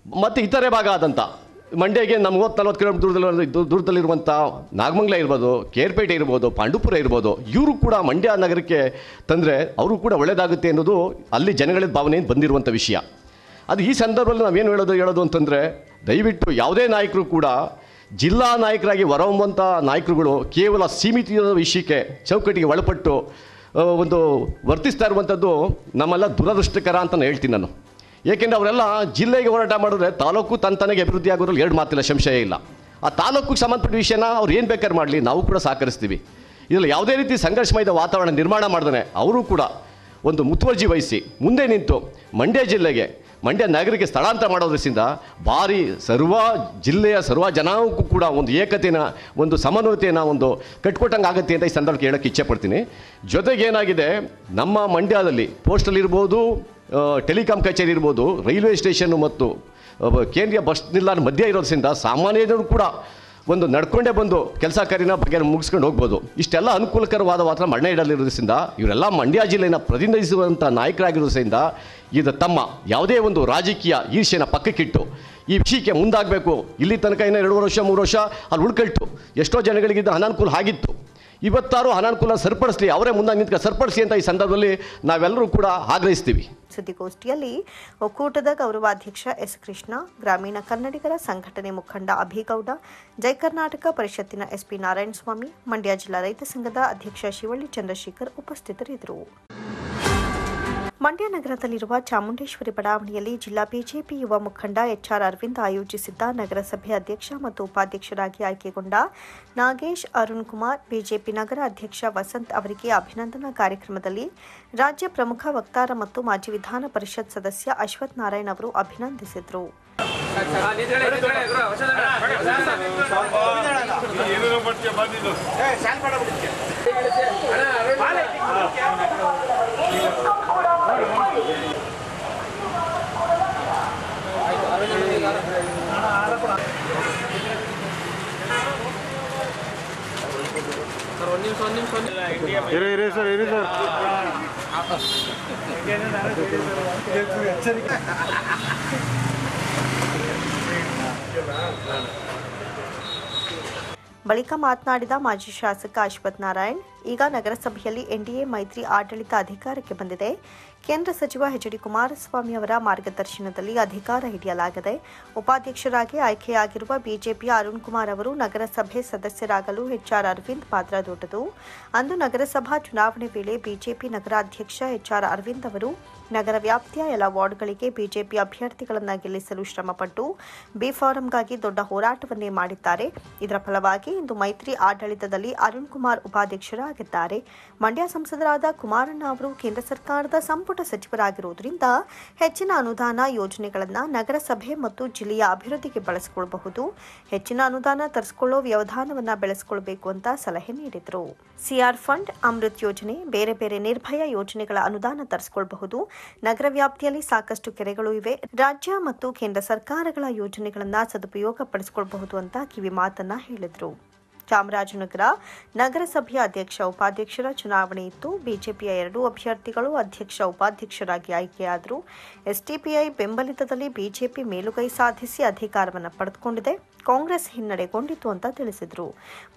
ಮತ್ತು ಇತರೆ ಭಾಗ ಆದಂಥ ಮಂಡ್ಯಗೆ 30-40 ಕಿಲೋಮೀಟರ್ ದೂರದಲ್ಲಿರುವಂಥ ನಾಗಮಂಗಲ ಇರ್ಬೋದು, ಕೇರ್ಪೇಟೆ ಇರ್ಬೋದು, ಪಾಂಡುಪುರ ಇರ್ಬೋದು, ಇವರು ಕೂಡ ಮಂಡ್ಯ ನಗರಕ್ಕೆ ತಂದರೆ ಅವರು ಕೂಡ ಒಳ್ಳೆಯದಾಗುತ್ತೆ ಅನ್ನೋದು ಅಲ್ಲಿ ಜನಗಳ ಭಾವನೆಯಿಂದ ಬಂದಿರುವಂಥ ವಿಷಯ. ಅದು ಈ ಸಂದರ್ಭದಲ್ಲಿ ನಾವೇನು ಹೇಳೋದು ಅಂತಂದರೆ, ದಯವಿಟ್ಟು ಯಾವುದೇ ನಾಯಕರು ಕೂಡ ಜಿಲ್ಲಾ ನಾಯಕರಾಗಿ ಹೊರಹೊಮ್ಮುವಂಥ ನಾಯಕರುಗಳು ಕೇವಲ ಸೀಮಿತ ವಿಷಯಕ್ಕೆ ಚೌಕಟ್ಟಿಗೆ ಒಳಪಟ್ಟು ಒಂದು ವರ್ತಿಸ್ತಾ ಇರುವಂಥದ್ದು ನಮ್ಮೆಲ್ಲ ದುರದೃಷ್ಟಕರ ಅಂತ ನಾನು ಹೇಳ್ತೀನಿ ನಾನು. ಏಕೆಂದರೆ ಅವರೆಲ್ಲ ಜಿಲ್ಲೆಗೆ ಹೋರಾಟ ಮಾಡಿದ್ರೆ ತಾಲೂಕು ತನಗೆ ಅಭಿವೃದ್ಧಿ ಆಗೋದ್ರಲ್ಲಿ ಎರಡು ಮಾತಿಲ್ಲ, ಸಂಶಯ ಇಲ್ಲ. ಆ ತಾಲೂಕಿಗೆ ಸಂಬಂಧಪಟ್ಟ ವಿಷಯನ ಅವ್ರು ಏನು ಬೇಕಾದ್ರೆ ಮಾಡಲಿ, ನಾವು ಕೂಡ ಸಹಕರಿಸ್ತೀವಿ. ಇದರಲ್ಲಿ ಯಾವುದೇ ರೀತಿ ಸಂಘರ್ಷಮಯದ ವಾತಾವರಣ ನಿರ್ಮಾಣ ಮಾಡ್ದೇ ಅವರು ಕೂಡ ಒಂದು ಮುತುವರ್ಜಿ ವಹಿಸಿ ಮುಂದೆ ನಿಂತು ಮಂಡ್ಯ ಜಿಲ್ಲೆಗೆ, ಮಂಡ್ಯ ನಗರಕ್ಕೆ ಸ್ಥಳಾಂತರ ಮಾಡೋದ್ರಿಂದ ಭಾರಿ ಜಿಲ್ಲೆಯ ಸರ್ವ ಜನಾಂಗಕ್ಕೂ ಕೂಡ ಒಂದು ಏಕತೆನ, ಒಂದು ಸಮನ್ವಯತೆಯನ್ನು ಒಂದು ಕಟ್ಕೊಟ್ಟಂಗೆ ಆಗುತ್ತೆ ಅಂತ ಈ ಸಂದರ್ಭಕ್ಕೆ ಹೇಳೋಕ್ಕೆ ಇಚ್ಛೆಪಡ್ತೀನಿ. ಜೊತೆಗೆ ಏನಾಗಿದೆ, ನಮ್ಮ ಮಂಡ್ಯದಲ್ಲಿ ಪೋಸ್ಟಲ್ ಇರ್ಬೋದು, ಟೆಲಿಕಾಂ ಕಚೇರಿ ಇರ್ಬೋದು, ರೈಲ್ವೆ ಸ್ಟೇಷನ್ನು ಮತ್ತು ಕೇಂದ್ರೀಯ ಬಸ್ ನಿಲ್ದಾಣ ಮಧ್ಯೆ ಇರೋದ್ರಿಂದ ಸಾಮಾನ್ಯರು ಕೂಡ ಒಂದು ನಡ್ಕೊಂಡೇ ಬಂದು ಕೆಲಸ ಕಾರ್ಯನ ಬಗ್ಗೆ ಮುಗಿಸ್ಕೊಂಡು ಹೋಗ್ಬೋದು. ಇಷ್ಟೆಲ್ಲ ಅನುಕೂಲಕರವಾದ ವಾತಾವರಣ ಮಂಡ್ಯದಲ್ಲಿರೋದ್ರಿಂದ ಇವರೆಲ್ಲ ಮಂಡ್ಯ ಜಿಲ್ಲೆಯನ್ನು ಪ್ರತಿನಿಧಿಸುವಂಥ ನಾಯಕರಾಗಿರೋದ್ರಿಂದ ಇದು ತಮ್ಮ ಯಾವುದೇ ಒಂದು ರಾಜಕೀಯ ಈರ್ಷ್ಯೆನ ಪಕ್ಕಕ್ಕಿಟ್ಟು ಈ ವಿಷಯಕ್ಕೆ ಮುಂದಾಗಬೇಕು. ಇಲ್ಲಿ ತನಕ ಇನ್ನೂ 2 ವರ್ಷ 3 ವರ್ಷ ಅಲ್ಲಿ ಉಳ್ಕೊಳ್ತು, ಎಷ್ಟೋ ಜನಗಳಿಗಿದ್ದು ಅನಾನುಕೂಲ ಆಗಿತ್ತು. ಇವತ್ತಾರು ಅನಾನುಕೂಲ ಸರಿಪಡಿಸಲಿ, ಅವರೇ ಮುಂದೆ ನಿಂತ್ಕ ಸರಿಪಡಿಸಿ ಅಂತ ಈ ಸಂದರ್ಭದಲ್ಲಿ ನಾವೆಲ್ಲರೂ ಕೂಡ ಆಗ್ರಹಿಸ್ತೀವಿ. ಸುದ್ದಿಗೋಷ್ಠಿಯಲ್ಲಿ ಒಕ್ಕೂಟದ ಗೌರವಾಧ್ಯಕ್ಷ ಎಸ್ ಕೃಷ್ಣ, ಗ್ರಾಮೀಣ ಕನ್ನಡಿಗರ ಸಂಘಟನೆ ಮುಖಂಡ ಅಭಿಗೌಡ, ಜೈ ಕರ್ನಾಟಕ ಪರಿಷತ್ತಿನ ಎಸ್ಪಿ ನಾರಾಯಣಸ್ವಾಮಿ, ಮಂಡ್ಯ ಜಿಲ್ಲಾ ರೈತ ಸಂಘದ ಅಧ್ಯಕ್ಷ ಶಿವಳ್ಳಿ ಚಂದ್ರಶೇಖರ್ ಉಪಸ್ಥಿತರಿದ್ದರು. ಮಂಡ್ಯ ನಗರದಲ್ಲಿರುವ ಚಾಮುಂಡೇಶ್ವರಿ ಬಡಾವಣೆಯಲ್ಲಿ ಜಿಲ್ಲಾ ಬಿಜೆಪಿ ಯುವ ಮುಖಂಡ ಎಚ್ಆರ್ ಅರವಿಂದ್ ಆಯೋಜಿಸಿದ್ದ ನಗರಸಭೆ ಅಧ್ಯಕ್ಷ ಮತ್ತು ಉಪಾಧ್ಯಕ್ಷರಾಗಿ ಆಯ್ಕೆಗೊಂಡ ನಾಗೇಶ್ ಅರುಣ್ ಕುಮಾರ್, ಬಿಜೆಪಿ ನಗರ ಅಧ್ಯಕ್ಷ ವಸಂತ್ ಅವರಿಗೆ ಅಭಿನಂದನಾ ಕಾರ್ಯಕ್ರಮದಲ್ಲಿ ರಾಜ್ಯ ಪ್ರಮುಖ ವಕ್ತಾರ ಮತ್ತು ಮಾಜಿ ವಿಧಾನ ಪರಿಷತ್ ಸದಸ್ಯ ಅಶ್ವಥ್ ನಾರಾಯಣ್ ಅವರು ಅಭಿನಂದಿಸಿದರು. ಬಳಿಕ ಮಾತನಾಡಿದ ಮಾಜಿ ಶಾಸಕ ಅಶ್ವಥ್ ನಾರಾಯಣ್, ಈಗ ನಗರಸಭೆಯಲ್ಲಿ ಎನ್ಡಿಎ ಮೈತ್ರಿ ಆಡಳಿತ ಅಧಿಕಾರಕ್ಕೆ ಬಂದಿದೆ. ಕೇಂದ್ರ ಸಚಿವ ಎಚ್.ಡಿ. ಕುಮಾರಸ್ವಾಮಿ ಅವರ ಮಾರ್ಗದರ್ಶನದಲ್ಲಿ ಅಧಿಕಾರ ಹಿಡಿಯಲಾಗಿದೆ. ಉಪಾಧ್ಯಕ್ಷರಾಗಿ ಆಯ್ಕೆಯಾಗಿರುವ ಬಿಜೆಪಿಯ ಅರುಣ್ ಕುಮಾರ್ ಅವರು ನಗರಸಭೆ ಸದಸ್ಯರಾಗಲು ಎಚ್ಆರ್ ಅರವಿಂದ್ ಪಾತ್ರ ದೊಡ್ಡದು. ಅಂದು ನಗರಸಭಾ ಚುನಾವಣೆ ವೇಳೆ ಬಿಜೆಪಿ ನಗರಾಧ್ಯಕ್ಷ ಎಚ್ಆರ್ ಅರವಿಂದ್ ಅವರು ನಗರ ವ್ಯಾಪ್ತಿಯ ಎಲ್ಲ ವಾರ್ಡ್ಗಳಿಗೆ ಬಿಜೆಪಿ ಅಭ್ಯರ್ಥಿಗಳನ್ನು ಗೆಲ್ಲಿಸಲು ಶ್ರಮಪಟ್ಟು ಬಿ ಫಾರಂಗಾಗಿ ದೊಡ್ಡ ಹೋರಾಟವನ್ನೇ ಮಾಡಿದ್ದಾರೆ. ಇದರ ಫಲವಾಗಿ ಇಂದು ಮೈತ್ರಿ ಆಡಳಿತದಲ್ಲಿ ಅರುಣ್ ಕುಮಾರ್ ಉಪಾಧ್ಯಕ್ಷರಾಗಿದ್ದಾರೆ. ಮಂಡ್ಯ ಸಂಸದರಾದ ಕುಮಾರಣ್ಣ ಅವರು ಕೇಂದ್ರ ಸರ್ಕಾರದ ಸಂಪುಟ ಸಚಿವರಾಗಿರುವುದರಿಂದ ಹೆಚ್ಚಿನ ಅನುದಾನ ಯೋಜನೆಗಳನ್ನು ನಗರಸಭೆ ಮತ್ತು ಜಿಲ್ಲೆಯ ಅಭಿವೃದ್ಧಿಗೆ ಬಳಸಿಕೊಳ್ಳಬಹುದು. ಹೆಚ್ಚಿನ ಅನುದಾನ ತರಿಸಿಕೊಳ್ಳೋ ವ್ಯವಧಾನವನ್ನು ಬೆಳೆಸಿಕೊಳ್ಳಬೇಕು ಅಂತ ಸಲಹೆ ನೀಡಿದರು. ಸಿಆರ್ ಫಂಡ್, ಅಮೃತ್ ಯೋಜನೆ, ಬೇರೆ ಬೇರೆ ನಿರ್ಭಯ ಯೋಜನೆಗಳ ಅನುದಾನ ತರಿಸಿಕೊಳ್ಳಬಹುದು. ನಗರ ವ್ಯಾಪ್ತಿಯಲ್ಲಿ ಸಾಕಷ್ಟು ಕೆರೆಗಳು ಇವೆ. ರಾಜ್ಯ ಮತ್ತು ಕೇಂದ್ರ ಸರ್ಕಾರಗಳ ಯೋಜನೆಗಳನ್ನು ಸದುಪಯೋಗ ಪಡಿಸಿಕೊಳ್ಳಬಹುದು ಅಂತ ಕಿವಿ ಮಾತನ್ನ ಹೇಳಿದರು. ಚಾಮರಾಜನಗರ ನಗರಸಭೆಯ ಅಧ್ಯಕ್ಷ ಉಪಾಧ್ಯಕ್ಷರ ಚುನಾವಣೆ ಇತ್ತು. ಬಿಜೆಪಿಯ 2 ಅಭ್ಯರ್ಥಿಗಳು ಅಧ್ಯಕ್ಷ ಉಪಾಧ್ಯಕ್ಷರಾಗಿ ಆಯ್ಕೆಯಾದರು. ಎಸ್ಡಿಪಿಐ ಬೆಂಬಲಿತದಲ್ಲಿ ಬಿಜೆಪಿ ಮೇಲುಗೈ ಸಾಧಿಸಿ ಅಧಿಕಾರವನ್ನು ಪಡೆದುಕೊಂಡಿದೆ. ಕಾಂಗ್ರೆಸ್ ಹಿನ್ನಡೆಗೊಂಡಿತು ಅಂತ ತಿಳಿಸಿದರು.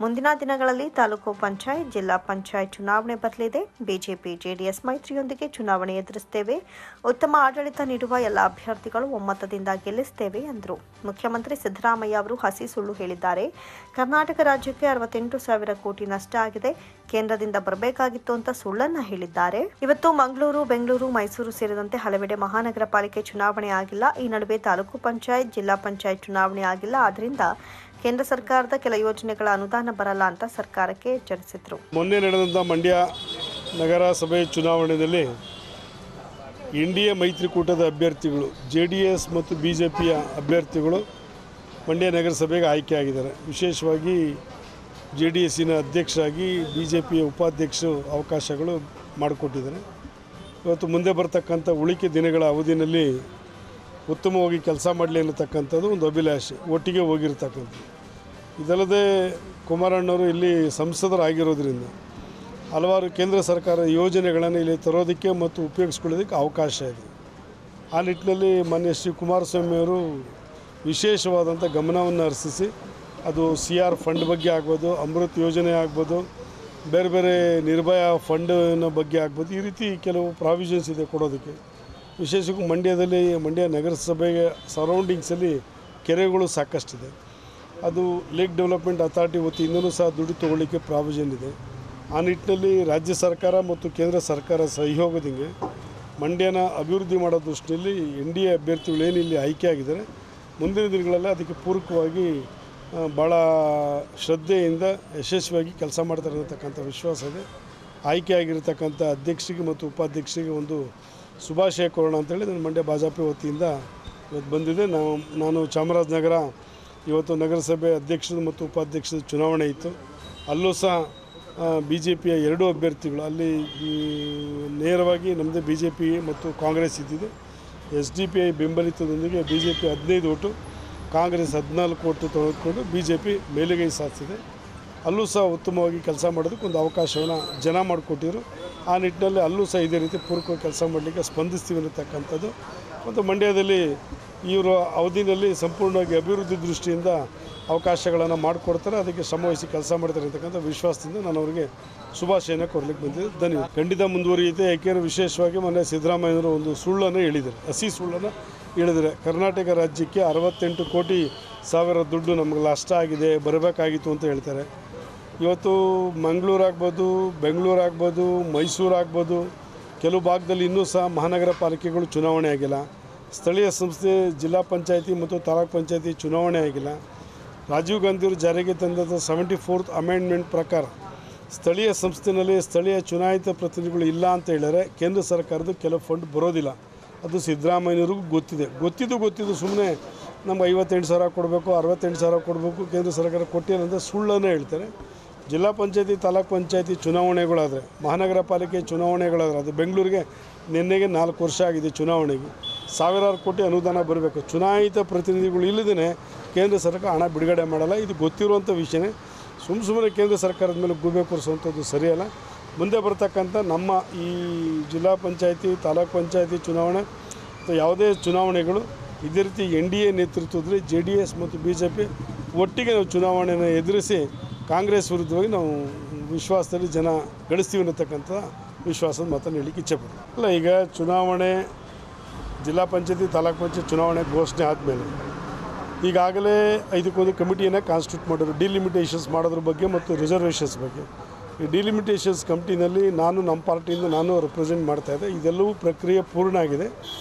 ಮುಂದಿನ ದಿನಗಳಲ್ಲಿ ತಾಲೂಕು ಪಂಚಾಯತ್, ಜಿಲ್ಲಾ ಪಂಚಾಯತ್ ಚುನಾವಣೆ ಬರಲಿದೆ. ಬಿಜೆಪಿ ಜೆಡಿಎಸ್ ಮೈತ್ರಿಯೊಂದಿಗೆ ಚುನಾವಣೆ ಎದುರಿಸುತ್ತೇವೆ. ಉತ್ತಮ ಆಡಳಿತ ನೀಡುವ ಎಲ್ಲ ಅಭ್ಯರ್ಥಿಗಳು ಒಮ್ಮತದಿಂದ ಗೆಲ್ಲಿಸುತ್ತೇವೆ ಎಂದರು. ಮುಖ್ಯಮಂತ್ರಿ ಸಿದ್ದರಾಮಯ್ಯ ಅವರು ಹಸಿ ಸುಳ್ಳು ಹೇಳಿದ್ದಾರೆ. ಕರ್ನಾಟಕ ರಾಜ್ಯಕ್ಕೆ 68,000 ಕೋಟಿ ನಷ್ಟ ಆಗಿದೆ. ಕೇಂದ್ರದಿಂದ ಬರಬೇಕಾಗಿತ್ತು ಅಂತ ಸುಳ್ಳನ್ನ ಹೇಳಿದ್ದಾರೆ. ಇವತ್ತು ಮಂಗಳೂರು, ಬೆಂಗಳೂರು, ಮೈಸೂರು ಸೇರಿದಂತೆ ಹಲವೆಡೆ ಮಹಾನಗರ ಪಾಲಿಕೆ ಚುನಾವಣೆ ಆಗಿಲ್ಲ. ಈ ನಡುವೆ ತಾಲೂಕು ಪಂಚಾಯತ್, ಜಿಲ್ಲಾ ಪಂಚಾಯತ್ ಚುನಾವಣೆ ಆಗಿಲ್ಲ. ಆದ್ದರಿಂದ ಕೇಂದ್ರ ಸರ್ಕಾರದ ಕೆಲ ಯೋಜನೆಗಳ ಅನುದಾನ ಬರಲ್ಲ ಅಂತ ಸರ್ಕಾರಕ್ಕೆ ಎಚ್ಚರಿಸಿದ್ರು. ಮೊನ್ನೆ ನಡೆದಂಥ ಮಂಡ್ಯ ನಗರಸಭೆ ಚುನಾವಣೆಯಲ್ಲಿ ಎನ್ಡಿಎ ಮೈತ್ರಿಕೂಟದ ಅಭ್ಯರ್ಥಿಗಳು ಜೆಡಿಎಸ್ ಮತ್ತು ಬಿಜೆಪಿಯ ಅಭ್ಯರ್ಥಿಗಳು ಮಂಡ್ಯ ನಗರಸಭೆಗೆ ಆಯ್ಕೆಯಾಗಿದ್ದಾರೆ. ವಿಶೇಷವಾಗಿ ಜೆಡಿಎಸ್ಸಿನ ಅಧ್ಯಕ್ಷರಾಗಿ ಬಿಜೆಪಿಯ ಉಪಾಧ್ಯಕ್ಷರು ಅವಕಾಶಗಳು ಮಾಡಿಕೊಟ್ಟಿದ್ದಾರೆ. ಇವತ್ತು ಮುಂದೆ ಬರ್ತಕ್ಕಂಥ ಉಳಿಕೆ ದಿನಗಳ ಅವಧಿಯಲ್ಲಿ ಉತ್ತಮವಾಗಿ ಕೆಲಸ ಮಾಡಲಿ ಅನ್ನತಕ್ಕಂಥದ್ದು ಒಂದು ಅಭಿಲಾಷೆ, ಒಟ್ಟಿಗೆ ಹೋಗಿರ್ತಕ್ಕಂಥದ್ದು. ಇದಲ್ಲದೆ ಕುಮಾರಣ್ಣವರು ಇಲ್ಲಿ ಸಂಸದರಾಗಿರೋದ್ರಿಂದ ಹಲವಾರು ಕೇಂದ್ರ ಸರ್ಕಾರ ಯೋಜನೆಗಳನ್ನು ಇಲ್ಲಿ ತರೋದಕ್ಕೆ ಮತ್ತು ಉಪಯೋಗಿಸ್ಕೊಳ್ಳೋದಕ್ಕೆ ಅವಕಾಶ ಇದೆ. ಆ ನಿಟ್ಟಿನಲ್ಲಿ ಮಾನ್ಯ ಶ್ರೀ ಕುಮಾರಸ್ವಾಮಿಯವರು ವಿಶೇಷವಾದಂಥ ಗಮನವನ್ನು ಹರಿಸಿ ಅದು CR ಫಂಡ್ ಬಗ್ಗೆ ಆಗ್ಬೋದು, ಅಮೃತ್ ಯೋಜನೆ ಆಗ್ಬೋದು, ಬೇರೆ ಬೇರೆ ನಿರ್ಭಯ ಫಂಡಿನ ಬಗ್ಗೆ ಆಗ್ಬೋದು, ಈ ರೀತಿ ಕೆಲವು ಪ್ರಾವಿಷನ್ಸ್ ಇದೆ ಕೊಡೋದಕ್ಕೆ. ವಿಶೇಷವಾಗಿ ಮಂಡ್ಯ ನಗರಸಭೆಯ ಸರೌಂಡಿಂಗ್ಸಲ್ಲಿ ಕೆರೆಗಳು ಸಾಕಷ್ಟಿದೆ. ಅದು ಲೇಕ್ ಡೆವಲಪ್ಮೆಂಟ್ ಅಥಾರಿಟಿ ವತಿಯಿಂದಲೂ ಸಹ ದುಡ್ಡು ತೊಗೊಳ್ಳಿಕ್ಕೆ ಪ್ರಾವಿಷನ್ ಇದೆ. ಆ ನಿಟ್ಟಿನಲ್ಲಿ ರಾಜ್ಯ ಸರ್ಕಾರ ಮತ್ತು ಕೇಂದ್ರ ಸರ್ಕಾರ ಸಹಯೋಗದಿಂದ ಮಂಡ್ಯನ ಅಭಿವೃದ್ಧಿ ಮಾಡೋ ದೃಷ್ಟಿಯಲ್ಲಿ NDA ಅಭ್ಯರ್ಥಿಗಳು ಏನು ಇಲ್ಲಿ ಆಯ್ಕೆಯಾಗಿದ್ದಾರೆ, ಮುಂದಿನ ದಿನಗಳಲ್ಲಿ ಅದಕ್ಕೆ ಪೂರಕವಾಗಿ ಭಾಳ ಶ್ರದ್ಧೆಯಿಂದ ಯಶಸ್ವಿಯಾಗಿ ಕೆಲಸ ಮಾಡ್ತಾರೆ ಅನ್ನತಕ್ಕಂಥ ವಿಶ್ವಾಸ ಇದೆ. ಆಯ್ಕೆಯಾಗಿರ್ತಕ್ಕಂಥ ಅಧ್ಯಕ್ಷರಿಗೆ ಮತ್ತು ಉಪಾಧ್ಯಕ್ಷರಿಗೆ ಒಂದು ಶುಭಾಶಯ ಕೋರೋಣ ಅಂತೇಳಿ ನಾನು ಮಂಡ್ಯ ಭಾಜಪ ವತಿಯಿಂದ ಇವತ್ತು ಬಂದಿದೆ. ನಾನು ಚಾಮರಾಜನಗರ ಇವತ್ತು ನಗರಸಭೆ ಅಧ್ಯಕ್ಷರು ಮತ್ತು ಉಪಾಧ್ಯಕ್ಷರ ಚುನಾವಣೆ ಇತ್ತು. ಅಲ್ಲೂ ಸಹ ಬಿಜೆಪಿಯ 2 ಅಭ್ಯರ್ಥಿಗಳು ಅಲ್ಲಿ ನೇರವಾಗಿ ನಮ್ಮದೇ ಬಿಜೆಪಿ ಮತ್ತು ಕಾಂಗ್ರೆಸ್ ಇದ್ದಿದೆ. SDPI ಬೆಂಬಲಿತದೊಂದಿಗೆ ಬಿಜೆಪಿ 15 ಓಟು, ಕಾಂಗ್ರೆಸ್ 14 ಓಟು ತೆಗೆದುಕೊಂಡು ಬಿಜೆಪಿ ಮೇಲುಗೈ ಸಾಧಿಸಿದೆ. ಅಲ್ಲೂ ಸಹ ಉತ್ತಮವಾಗಿ ಕೆಲಸ ಮಾಡೋದಕ್ಕೆ ಒಂದು ಅವಕಾಶವನ್ನು ಜನ ಮಾಡಿಕೊಟ್ಟಿದ್ರು. ಆ ನಿಟ್ಟಿನಲ್ಲಿ ಅಲ್ಲೂ ಸಹ ಇದೇ ರೀತಿ ಪೂರಕವಾಗಿ ಕೆಲಸ ಮಾಡಲಿಕ್ಕೆ ಸ್ಪಂದಿಸ್ತೀವಿ ಅನ್ನತಕ್ಕಂಥದ್ದು. ಮತ್ತು ಮಂಡ್ಯದಲ್ಲಿ ಇವರು ಅವಧಿಯಲ್ಲಿ ಸಂಪೂರ್ಣವಾಗಿ ಅಭಿವೃದ್ಧಿ ದೃಷ್ಟಿಯಿಂದ ಅವಕಾಶಗಳನ್ನು ಮಾಡಿಕೊಡ್ತಾರೆ, ಅದಕ್ಕೆ ಶ್ರಮವಹಿಸಿ ಕೆಲಸ ಮಾಡ್ತಾರೆ ಅಂತಕ್ಕಂಥ ವಿಶ್ವಾಸದಿಂದ ನಾನು ಅವರಿಗೆ ಶುಭಾಶಯನ ಕೋರ್ಲಿಕ್ಕೆ ಬಂದಿದ್ದೆ. ಧನ್ಯವಾದ. ಖಂಡಿತ ಮುಂದುವರಿಯುತ್ತೆ. ಯಾಕೆಂದರೆ ವಿಶೇಷವಾಗಿ ಮೊನ್ನೆ ಸಿದ್ದರಾಮಯ್ಯವರು ಒಂದು ಸುಳ್ಳನ್ನು ಹೇಳಿದ್ದಾರೆ, ಹಸಿ ಸುಳ್ಳನ್ನು ಹೇಳಿದರೆ. ಕರ್ನಾಟಕ ರಾಜ್ಯಕ್ಕೆ 68 ಕೋಟಿ ದುಡ್ಡು ನಮಗೆ ನಷ್ಟ ಆಗಿದೆ, ಬರಬೇಕಾಗಿತ್ತು ಅಂತ ಹೇಳ್ತಾರೆ. ಇವತ್ತು ಮಂಗಳೂರಾಗ್ಬೋದು, ಬೆಂಗಳೂರಾಗ್ಬೋದು, ಮೈಸೂರಾಗ್ಬೋದು, ಕೆಲವು ಭಾಗದಲ್ಲಿ ಇನ್ನೂ ಸಹ ಮಹಾನಗರ ಪಾಲಿಕೆಗಳು ಚುನಾವಣೆ ಆಗಿಲ್ಲ. ಸ್ಥಳೀಯ ಸಂಸ್ಥೆ, ಜಿಲ್ಲಾ ಪಂಚಾಯತಿ ಮತ್ತು ತಾಲೂಕು ಪಂಚಾಯತಿ ಚುನಾವಣೆ ಆಗಿಲ್ಲ. ರಾಜೀವ್ ಗಾಂಧಿಯವರು ಜಾರಿಗೆ ತಂದ 74th ಅಮೆಂಡ್ಮೆಂಟ್ ಪ್ರಕಾರ ಸ್ಥಳೀಯ ಸಂಸ್ಥೆಯಲ್ಲಿ ಸ್ಥಳೀಯ ಚುನಾಯಿತ ಪ್ರತಿನಿಧಿಗಳು ಇಲ್ಲ ಅಂತ ಹೇಳಿದರೆ ಕೇಂದ್ರ ಸರ್ಕಾರದ ಕೆಲವು ಫಂಡ್ ಬರೋದಿಲ್ಲ. ಅದು ಸಿದ್ದರಾಮಯ್ಯವ್ರಿಗೂ ಗೊತ್ತಿದ್ದು ಸುಮ್ಮನೆ ನಮ್ಗೆ 58,000 ಕೊಡಬೇಕು, 68,000 ಕೊಡಬೇಕು, ಕೇಂದ್ರ ಸರ್ಕಾರ ಕೊಟ್ಟಿಲ್ಲ ಅಂತ ಸುಳ್ಳನ್ನು ಹೇಳ್ತಾರೆ. ಜಿಲ್ಲಾ ಪಂಚಾಯತಿ, ತಾಲೂಕು ಪಂಚಾಯತಿ ಚುನಾವಣೆಗಳಾದರೆ, ಮಹಾನಗರ ಪಾಲಿಕೆ ಚುನಾವಣೆಗಳಾದರೆ, ಅದು ಬೆಂಗಳೂರಿಗೆ ನಿನ್ನೆಗೆ 4 ವರ್ಷ ಆಗಿದೆ ಚುನಾವಣೆಗೆ, ಸಾವಿರಾರು ಕೋಟಿ ಅನುದಾನ ಬರಬೇಕು. ಚುನಾಯಿತ ಪ್ರತಿನಿಧಿಗಳು ಇಲ್ಲದೇ ಕೇಂದ್ರ ಸರ್ಕಾರ ಹಣ ಬಿಡುಗಡೆ ಮಾಡಲ್ಲ. ಇದು ಗೊತ್ತಿರುವಂಥ ವಿಷಯನೇ. ಸುಮ್ಮನೆ ಕೇಂದ್ರ ಸರ್ಕಾರದ ಮೇಲೆ ಗೂಬೆ ಕೂರಿಸುವಂಥದ್ದು ಸರಿಯಲ್ಲ. ಮುಂದೆ ಬರ್ತಕ್ಕಂಥ ನಮ್ಮ ಈ ಜಿಲ್ಲಾ ಪಂಚಾಯತಿ, ತಾಲೂಕು ಪಂಚಾಯತಿ ಚುನಾವಣೆ ಅಥವಾ ಯಾವುದೇ ಚುನಾವಣೆಗಳು ಇದೇ ರೀತಿ NDA ನೇತೃತ್ವದಲ್ಲಿ JDS ಮತ್ತು BJP ಒಟ್ಟಿಗೆ ನಾವು ಚುನಾವಣೆಯನ್ನು ಎದುರಿಸಿ ಕಾಂಗ್ರೆಸ್ ವಿರುದ್ಧವಾಗಿ ನಾವು ವಿಶ್ವಾಸದಲ್ಲಿ ಜನ ಗಳಿಸ್ತೀವಿ ಅನ್ನತಕ್ಕಂಥ ವಿಶ್ವಾಸದ ಮಾತನ್ನು ಹೇಳಲಿಕ್ಕೆ ಇಚ್ಛೆಪಡ್ತೀವಿ. ಅಲ್ಲ, ಈಗ ಚುನಾವಣೆ ಜಿಲ್ಲಾ ಪಂಚಾಯತಿ, ತಾಲೂಕು ಪಂಚಾಯತ್ ಚುನಾವಣೆ ಘೋಷಣೆ ಆದಮೇಲೆ ಈಗಾಗಲೇ ಇದಕ್ಕೊಂದು ಕಮಿಟಿಯನ್ನು ಕಾನ್ಸ್ಟಿಟ್ಯೂಟ್ ಮಾಡಿದ್ರು, ಡಿಲಿಮಿಟೇಷನ್ಸ್ ಮಾಡೋದ್ರ ಬಗ್ಗೆ ಮತ್ತು ರಿಸರ್ವೇಷನ್ಸ್ ಬಗ್ಗೆ. ಈ ಡಿಲಿಮಿಟೇಷನ್ಸ್ ಕಮಿಟಿನಲ್ಲಿ ನಮ್ಮ ಪಾರ್ಟಿಯಿಂದ ನಾನು ರೆಪ್ರೆಸೆಂಟ್ ಮಾಡ್ತಾಯಿದ್ದೆ. ಇದೆಲ್ಲವೂ ಪ್ರಕ್ರಿಯೆ ಪೂರ್ಣ ಆಗಿದೆ.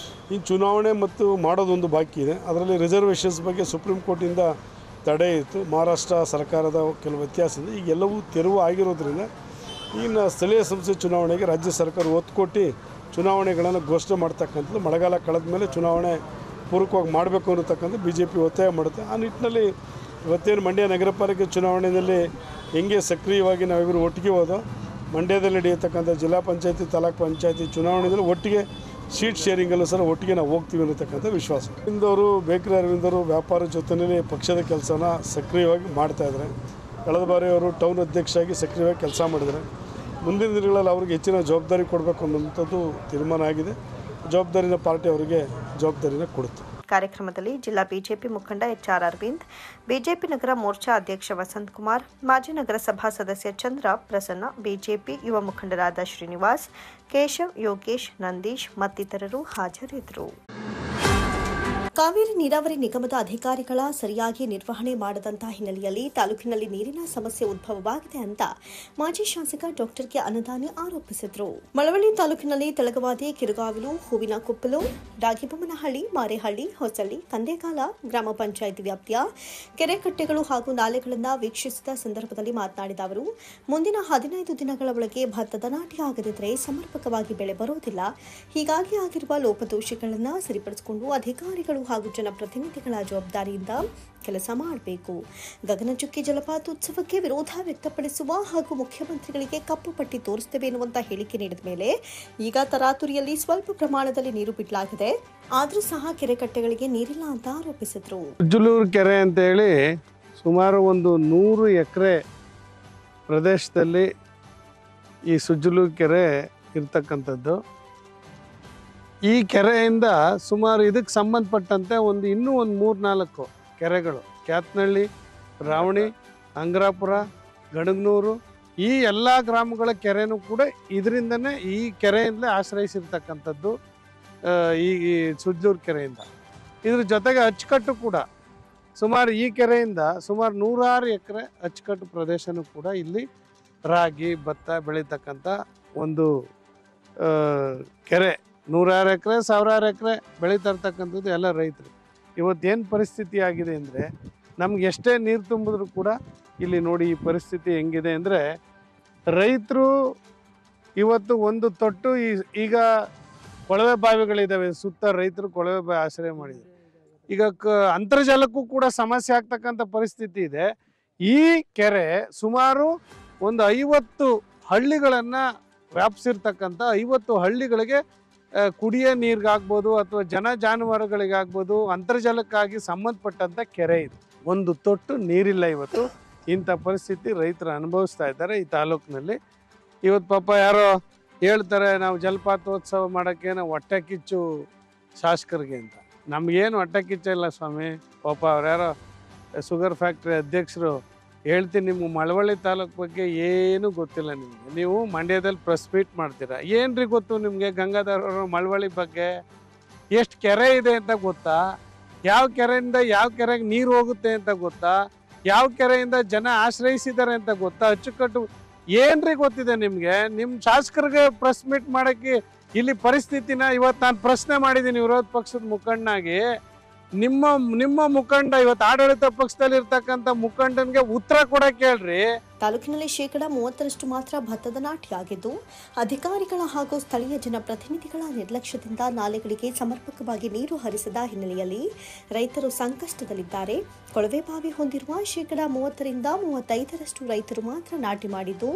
ಇನ್ನು ಚುನಾವಣೆ ಮತ್ತು ಮಾಡೋದೊಂದು ಬಾಕಿ ಇದೆ. ಅದರಲ್ಲಿ ರಿಸರ್ವೇಷನ್ಸ್ ಬಗ್ಗೆ ಸುಪ್ರೀಂ ಕೋರ್ಟಿಂದ ತಡೆ ಇತ್ತು, ಮಹಾರಾಷ್ಟ್ರ ಸರ್ಕಾರದ ಕೆಲವು ವ್ಯತ್ಯಾಸದಿಂದ ಈಗೆಲ್ಲವೂ ತೆರವು ಆಗಿರೋದ್ರಿಂದ ಇನ್ನು ಸ್ಥಳೀಯ ಸಂಸ್ಥೆ ಚುನಾವಣೆಗೆ ರಾಜ್ಯ ಸರ್ಕಾರ ಒತ್ತು ಕೊಟ್ಟು ಚುನಾವಣೆಗಳನ್ನು ಘೋಷಣೆ ಮಾಡ್ತಕ್ಕಂಥದ್ದು. ಮಳೆಗಾಲ ಕಳೆದ ಮೇಲೆ ಚುನಾವಣೆ ಪೂರಕವಾಗಿ ಮಾಡಬೇಕು ಅನ್ನತಕ್ಕಂಥ BJP ಒತ್ತಾಯ ಮಾಡುತ್ತೆ. ಆ ನಿಟ್ಟಿನಲ್ಲಿ ಇವತ್ತೇನು ಮಂಡ್ಯ ನಗರ ಪಾಲಿಕೆ ಚುನಾವಣೆಯಲ್ಲಿ ಹೆಂಗೆ ಸಕ್ರಿಯವಾಗಿ ನಾವಿಬ್ಬರು ಒಟ್ಟಿಗೆ ಹೋದೋ, ಮಂಡ್ಯದಲ್ಲಿ ನಡೆಯತಕ್ಕಂಥ ಜಿಲ್ಲಾ ಪಂಚಾಯತಿ, ತಾಲೂಕು ಪಂಚಾಯತಿ ಚುನಾವಣೆಯಲ್ಲಿ ಒಟ್ಟಿಗೆ ಸೀಟ್ ಶೇರಿಂಗಲ್ಲೂ ಸಹ ಒಟ್ಟಿಗೆ ನಾವು ಹೋಗ್ತೀವಿ ಅನ್ನತಕ್ಕಂಥ ವಿಶ್ವಾಸ. ಬೇಕರಿ ಅರವಿಂದವರು ವ್ಯಾಪಾರ ಜೊತೆಯಲ್ಲಿ ಪಕ್ಷದ ಕೆಲಸನ ಸಕ್ರಿಯವಾಗಿ ಮಾಡ್ತಾಯಿದ್ದಾರೆ. ಕಳೆದ ಬಾರಿ ಅವರು ಟೌನ್ ಅಧ್ಯಕ್ಷರಾಗಿ ಸಕ್ರಿಯವಾಗಿ ಕೆಲಸ ಮಾಡಿದ್ದಾರೆ. ಮುಂದಿನ ದಿನಗಳಲ್ಲಿ ಅವ್ರಿಗೆ ಹೆಚ್ಚಿನ ಜವಾಬ್ದಾರಿ ಕೊಡಬೇಕು ಅನ್ನೋಂಥದ್ದು ತೀರ್ಮಾನ ಆಗಿದೆ. ಜವಾಬ್ದಾರಿನ ಪಾರ್ಟಿ ಅವರಿಗೆ ಜವಾಬ್ದಾರಿನ ಕೊಡುತ್ತೆ. ಕಾರ್ಯಕ್ರಮದಲ್ಲಿ ಜಿಲ್ಲಾ ಬಿಜೆಪಿ ಮುಖಂಡ ಎಚ್ಆರ್ ಅರವಿಂದ್, ಬಿಜೆಪಿ ನಗರ ಮೋರ್ಚಾ ಅಧ್ಯಕ್ಷ ವಸಂತ್ ಕುಮಾರ್, ಮಾಜಿ ನಗರಸಭಾ ಸದಸ್ಯ ಚಂದ್ರ ಪ್ರಸನ್ನ, ಬಿಜೆಪಿ ಯುವ ಮುಖಂಡರಾದ ಶ್ರೀನಿವಾಸ್, ಕೇಶವ್, ಯೋಗೇಶ್, ನಂದೀಶ್ ಮತ್ತಿತರರು ಹಾಜರಿದ್ದರು. ಕಾವೇರಿ ನೀರಾವರಿ ನಿಗಮದ ಅಧಿಕಾರಿಗಳ ಸರಿಯಾಗಿ ನಿರ್ವಹಣೆ ಮಾಡದಂತಹ ಹಿನ್ನೆಲೆಯಲ್ಲಿ ತಾಲೂಕಿನಲ್ಲಿ ನೀರಿನ ಸಮಸ್ಯೆ ಉದ್ಭವವಾಗಿದೆ ಅಂತ ಮಾಜಿ ಶಾಸಕ ಡಾಕ್ಟರ್ ಕೆ ಅನ್ನದಾನಿ ಆರೋಪಿಸಿದರು. ಮಳವಳ್ಳಿ ತಾಲೂಕಿನಲ್ಲಿ ತೆಳಗವಾದಿ, ಕಿರುಗಾವಿಲು, ಹೂವಿನಕೊಪ್ಪಲು, ಡಾಗಿಬೊಮ್ಮನಹಳ್ಳಿ, ಮಾರೇಹಳ್ಳಿ, ಹೊಸಳ್ಳಿ, ಕಂದೇಗಾಲ ಗ್ರಾಮ ಪಂಚಾಯಿತಿ ವ್ಯಾಪ್ತಿಯ ಕೆರೆಕಟ್ಟೆಗಳು ಹಾಗೂ ನಾಲೆಗಳನ್ನು ವೀಕ್ಷಿಸಿದ ಸಂದರ್ಭದಲ್ಲಿ ಮಾತನಾಡಿದ ಅವರು, ಮುಂದಿನ 15 ದಿನಗಳ ಒಳಗೆ ಭತ್ತದ ನಾಟಿ ಆಗದಿದ್ದರೆ ಸಮರ್ಪಕವಾಗಿ ಬೆಳೆ ಬರುವುದಿಲ್ಲ. ಹೀಗಾಗಿ ಆಗಿರುವ ಲೋಪದೋಷಗಳನ್ನು ಸರಿಪಡಿಸಿಕೊಂಡು ಅಧಿಕಾರಿಗಳು ಹಾಗೂ ಜನಪ್ರತಿನಿಧಿಗಳ ಜವಾಬ್ದಾರಿಯಿಂದ ಕೆಲಸ ಮಾಡಬೇಕು. ಗಗನಚುಕ್ಕಿ ಜಲಪಾತ ಉತ್ಸವಕ್ಕೆ ವಿರೋಧ ವ್ಯಕ್ತಪಡಿಸುವ ಹಾಗೂ ಮುಖ್ಯಮಂತ್ರಿಗಳಿಗೆ ಕಪ್ಪು ಪಟ್ಟಿ ತೋರಿಸುತ್ತೇವೆ ಎನ್ನುವಂತ ಹೇಳಿಕೆ ನೀಡಿದ ಮೇಲೆ ಈಗ ತರಾತುರಿಯಲ್ಲಿ ಸ್ವಲ್ಪ ಪ್ರಮಾಣದಲ್ಲಿ ನೀರು ಬಿಡಲಾಗಿದೆ. ಆದರೂ ಸಹ ಕೆರೆಕಟ್ಟೆಗಳಿಗೆ ನೀರಿಲ್ಲ ಅಂತ ಆರೋಪಿಸಿದರು. ಸುಜ್ಜಲೂರು ಕೆರೆ ಅಂತ ಹೇಳಿ ಸುಮಾರು ಒಂದು 100 ಎಕರೆ ಪ್ರದೇಶದಲ್ಲಿ ಈ ಸುಜ್ಜಲೂರು ಕೆರೆ ಇರ್ತಕ್ಕಂಥದ್ದು. ಈ ಕೆರೆಯಿಂದ ಸುಮಾರು ಇದಕ್ಕೆ ಸಂಬಂಧಪಟ್ಟಂತೆ ಇನ್ನೂ ಒಂದು 3-4 ಕೆರೆಗಳು, ಕ್ಯಾತ್ನಹಳ್ಳಿ, ರಾವಣಿ, ಅಂಗ್ರಾಪುರ, ಗಣಗನೂರು, ಈ ಎಲ್ಲ ಗ್ರಾಮಗಳ ಕೆರೆನೂ ಕೂಡ ಇದರಿಂದನೇ, ಈ ಕೆರೆಯಿಂದಲೇ ಆಶ್ರಯಿಸಿರ್ತಕ್ಕಂಥದ್ದು. ಈ ಸುಜ್ಜಲೂರು ಕೆರೆಯಿಂದ ಇದ್ರ ಜೊತೆಗೆ ಅಚ್ಚುಕಟ್ಟು ಕೂಡ ಸುಮಾರು ಈ ಕೆರೆಯಿಂದ ಸುಮಾರು 100 ಎಕರೆ ಅಚ್ಚುಕಟ್ಟು ಪ್ರದೇಶನೂ ಕೂಡ ಇಲ್ಲಿ ರಾಗಿ, ಭತ್ತ ಬೆಳೀತಕ್ಕಂಥ ಒಂದು ಕೆರೆ. 100 ಎಕರೆ, 1000 ಎಕರೆ ಬೆಳೀತಾ ಇರ್ತಕ್ಕಂಥದ್ದು ಎಲ್ಲ ರೈತರು. ಇವತ್ತೇನು ಪರಿಸ್ಥಿತಿ ಆಗಿದೆ ಅಂದರೆ, ನಮ್ಗೆ ಎಷ್ಟೇ ನೀರು ತುಂಬಿದ್ರೂ ಕೂಡ ಇಲ್ಲಿ ನೋಡಿ ಈ ಪರಿಸ್ಥಿತಿ ಹೆಂಗಿದೆ ಅಂದರೆ, ರೈತರು ಇವತ್ತು ಒಂದು ತೊಟ್ಟು ಈಗ ಕೊಳವೆ ಬಾವಿಗಳಿದ್ದಾವೆ, ಸುತ್ತ ರೈತರು ಕೊಳವೆ ಬಾವಿ ಆಶ್ರಯ ಮಾಡಿದ್ದಾರೆ. ಈಗ ಅಂತರ್ಜಲಕ್ಕೂ ಕೂಡ ಸಮಸ್ಯೆ ಆಗ್ತಕ್ಕಂಥ ಪರಿಸ್ಥಿತಿ ಇದೆ. ಈ ಕೆರೆ ಸುಮಾರು ಒಂದು 50 ಹಳ್ಳಿಗಳನ್ನು ವ್ಯಾಪಿಸಿರ್ತಕ್ಕಂಥ 50 ಹಳ್ಳಿಗಳಿಗೆ ಕುಡಿಯೋ ನೀರಿಗಾಗ್ಬೋದು ಅಥವಾ ಜಾನುವಾರುಗಳಿಗಾಗ್ಬೋದು ಅಂತರ್ಜಲಕ್ಕಾಗಿ ಸಂಬಂಧಪಟ್ಟಂಥ ಕೆರೆ ಇದು. ಒಂದು ತೊಟ್ಟು ನೀರಿಲ್ಲ ಇವತ್ತು. ಇಂಥ ಪರಿಸ್ಥಿತಿ ರೈತರು ಅನುಭವಿಸ್ತಾ ಇದ್ದಾರೆ ಈ ತಾಲೂಕಿನಲ್ಲಿ. ಇವತ್ತು ಪಾಪ ಯಾರೋ ಹೇಳ್ತಾರೆ, ನಾವು ಜಲಪಾತೋತ್ಸವ ಮಾಡೋಕ್ಕೆ ನಾವು ಹೊಟ್ಟೆ ಕಿಚ್ಚು ಶಾಸಕರಿಗೆ ಅಂತ. ನಮಗೇನು ಹೊಟ್ಟೆ ಕಿಚ್ಚ ಇಲ್ಲ ಸ್ವಾಮಿ. ಪಾಪ ಅವ್ರು ಯಾರೋ ಶುಗರ್ ಫ್ಯಾಕ್ಟ್ರಿ ಅಧ್ಯಕ್ಷರು ಹೇಳ್ತೀನಿ, ನಿಮ್ಮ ಮಳವಳ್ಳಿ ತಾಲೂಕು ಬಗ್ಗೆ ಏನೂ ಗೊತ್ತಿಲ್ಲ ನಿಮಗೆ. ನೀವು ಮಂಡ್ಯದಲ್ಲಿ ಪ್ರೆಸ್ ಮೀಟ್ ಮಾಡ್ತೀರಾ, ಏನ್ರಿ ಗೊತ್ತು ನಿಮಗೆ ಗಂಗಾಧರ್ ಅವರು ಮಳವಳ್ಳಿ ಬಗ್ಗೆ? ಎಷ್ಟು ಕೆರೆ ಇದೆ ಅಂತ ಗೊತ್ತಾ? ಯಾವ ಕೆರೆಯಿಂದ ಯಾವ ಕೆರೆಗೆ ನೀರು ಹೋಗುತ್ತೆ ಅಂತ ಗೊತ್ತಾ? ಯಾವ ಕೆರೆಯಿಂದ ಜನ ಆಶ್ರಯಿಸಿದ್ದಾರೆ ಅಂತ ಗೊತ್ತಾ? ಅಚ್ಚುಕಟ್ಟು ಏನ್ರಿ ಗೊತ್ತಿದೆ ನಿಮಗೆ? ನಿಮ್ಮ ಶಾಸಕರಿಗೆ ಪ್ರೆಸ್ ಮೀಟ್ ಮಾಡೋಕ್ಕೆ ಇಲ್ಲಿ ಪರಿಸ್ಥಿತಿನ ಇವತ್ತು ನಾನು ಪ್ರಶ್ನೆ ಮಾಡಿದ್ದೀನಿ ವಿರೋಧ ಪಕ್ಷದ ಮುಖಂಡನಾಗಿ. ನಿಮ್ಮ ಮುಖಂಡ ಇವತ್ತು ಆಡಳಿತ ಪಕ್ಷದಲ್ಲಿ ಇರ್ತಕ್ಕಂಥ ಮುಖಂಡನ್ಗೆ ಉತ್ತರ ಕೊಡಕ್ಕೆ ಹೇಳ್ರಿ. ತಾಲೂಕಿನಲ್ಲಿ 30% ಮಾತ್ರ ಭತ್ತದ ನಾಟಿ ಆಗಿದ್ದು, ಅಧಿಕಾರಿಗಳ ಹಾಗೂ ಸ್ಥಳೀಯ ಜನಪ್ರತಿನಿಧಿಗಳ ನಿರ್ಲಕ್ಷ್ಯದಿಂದ ನಾಲೆಗಳಿಗೆ ಸಮರ್ಪಕವಾಗಿ ನೀರು ಹರಿಸದ ಹಿನ್ನೆಲೆಯಲ್ಲಿ ರೈತರು ಸಂಕಷ್ಟದಲ್ಲಿದ್ದಾರೆ. ಕೊಳವೆ ಬಾವಿ ಹೊಂದಿರುವ 30-35% ರೈತರು ಮಾತ್ರ ನಾಟಿ ಮಾಡಿದ್ದು,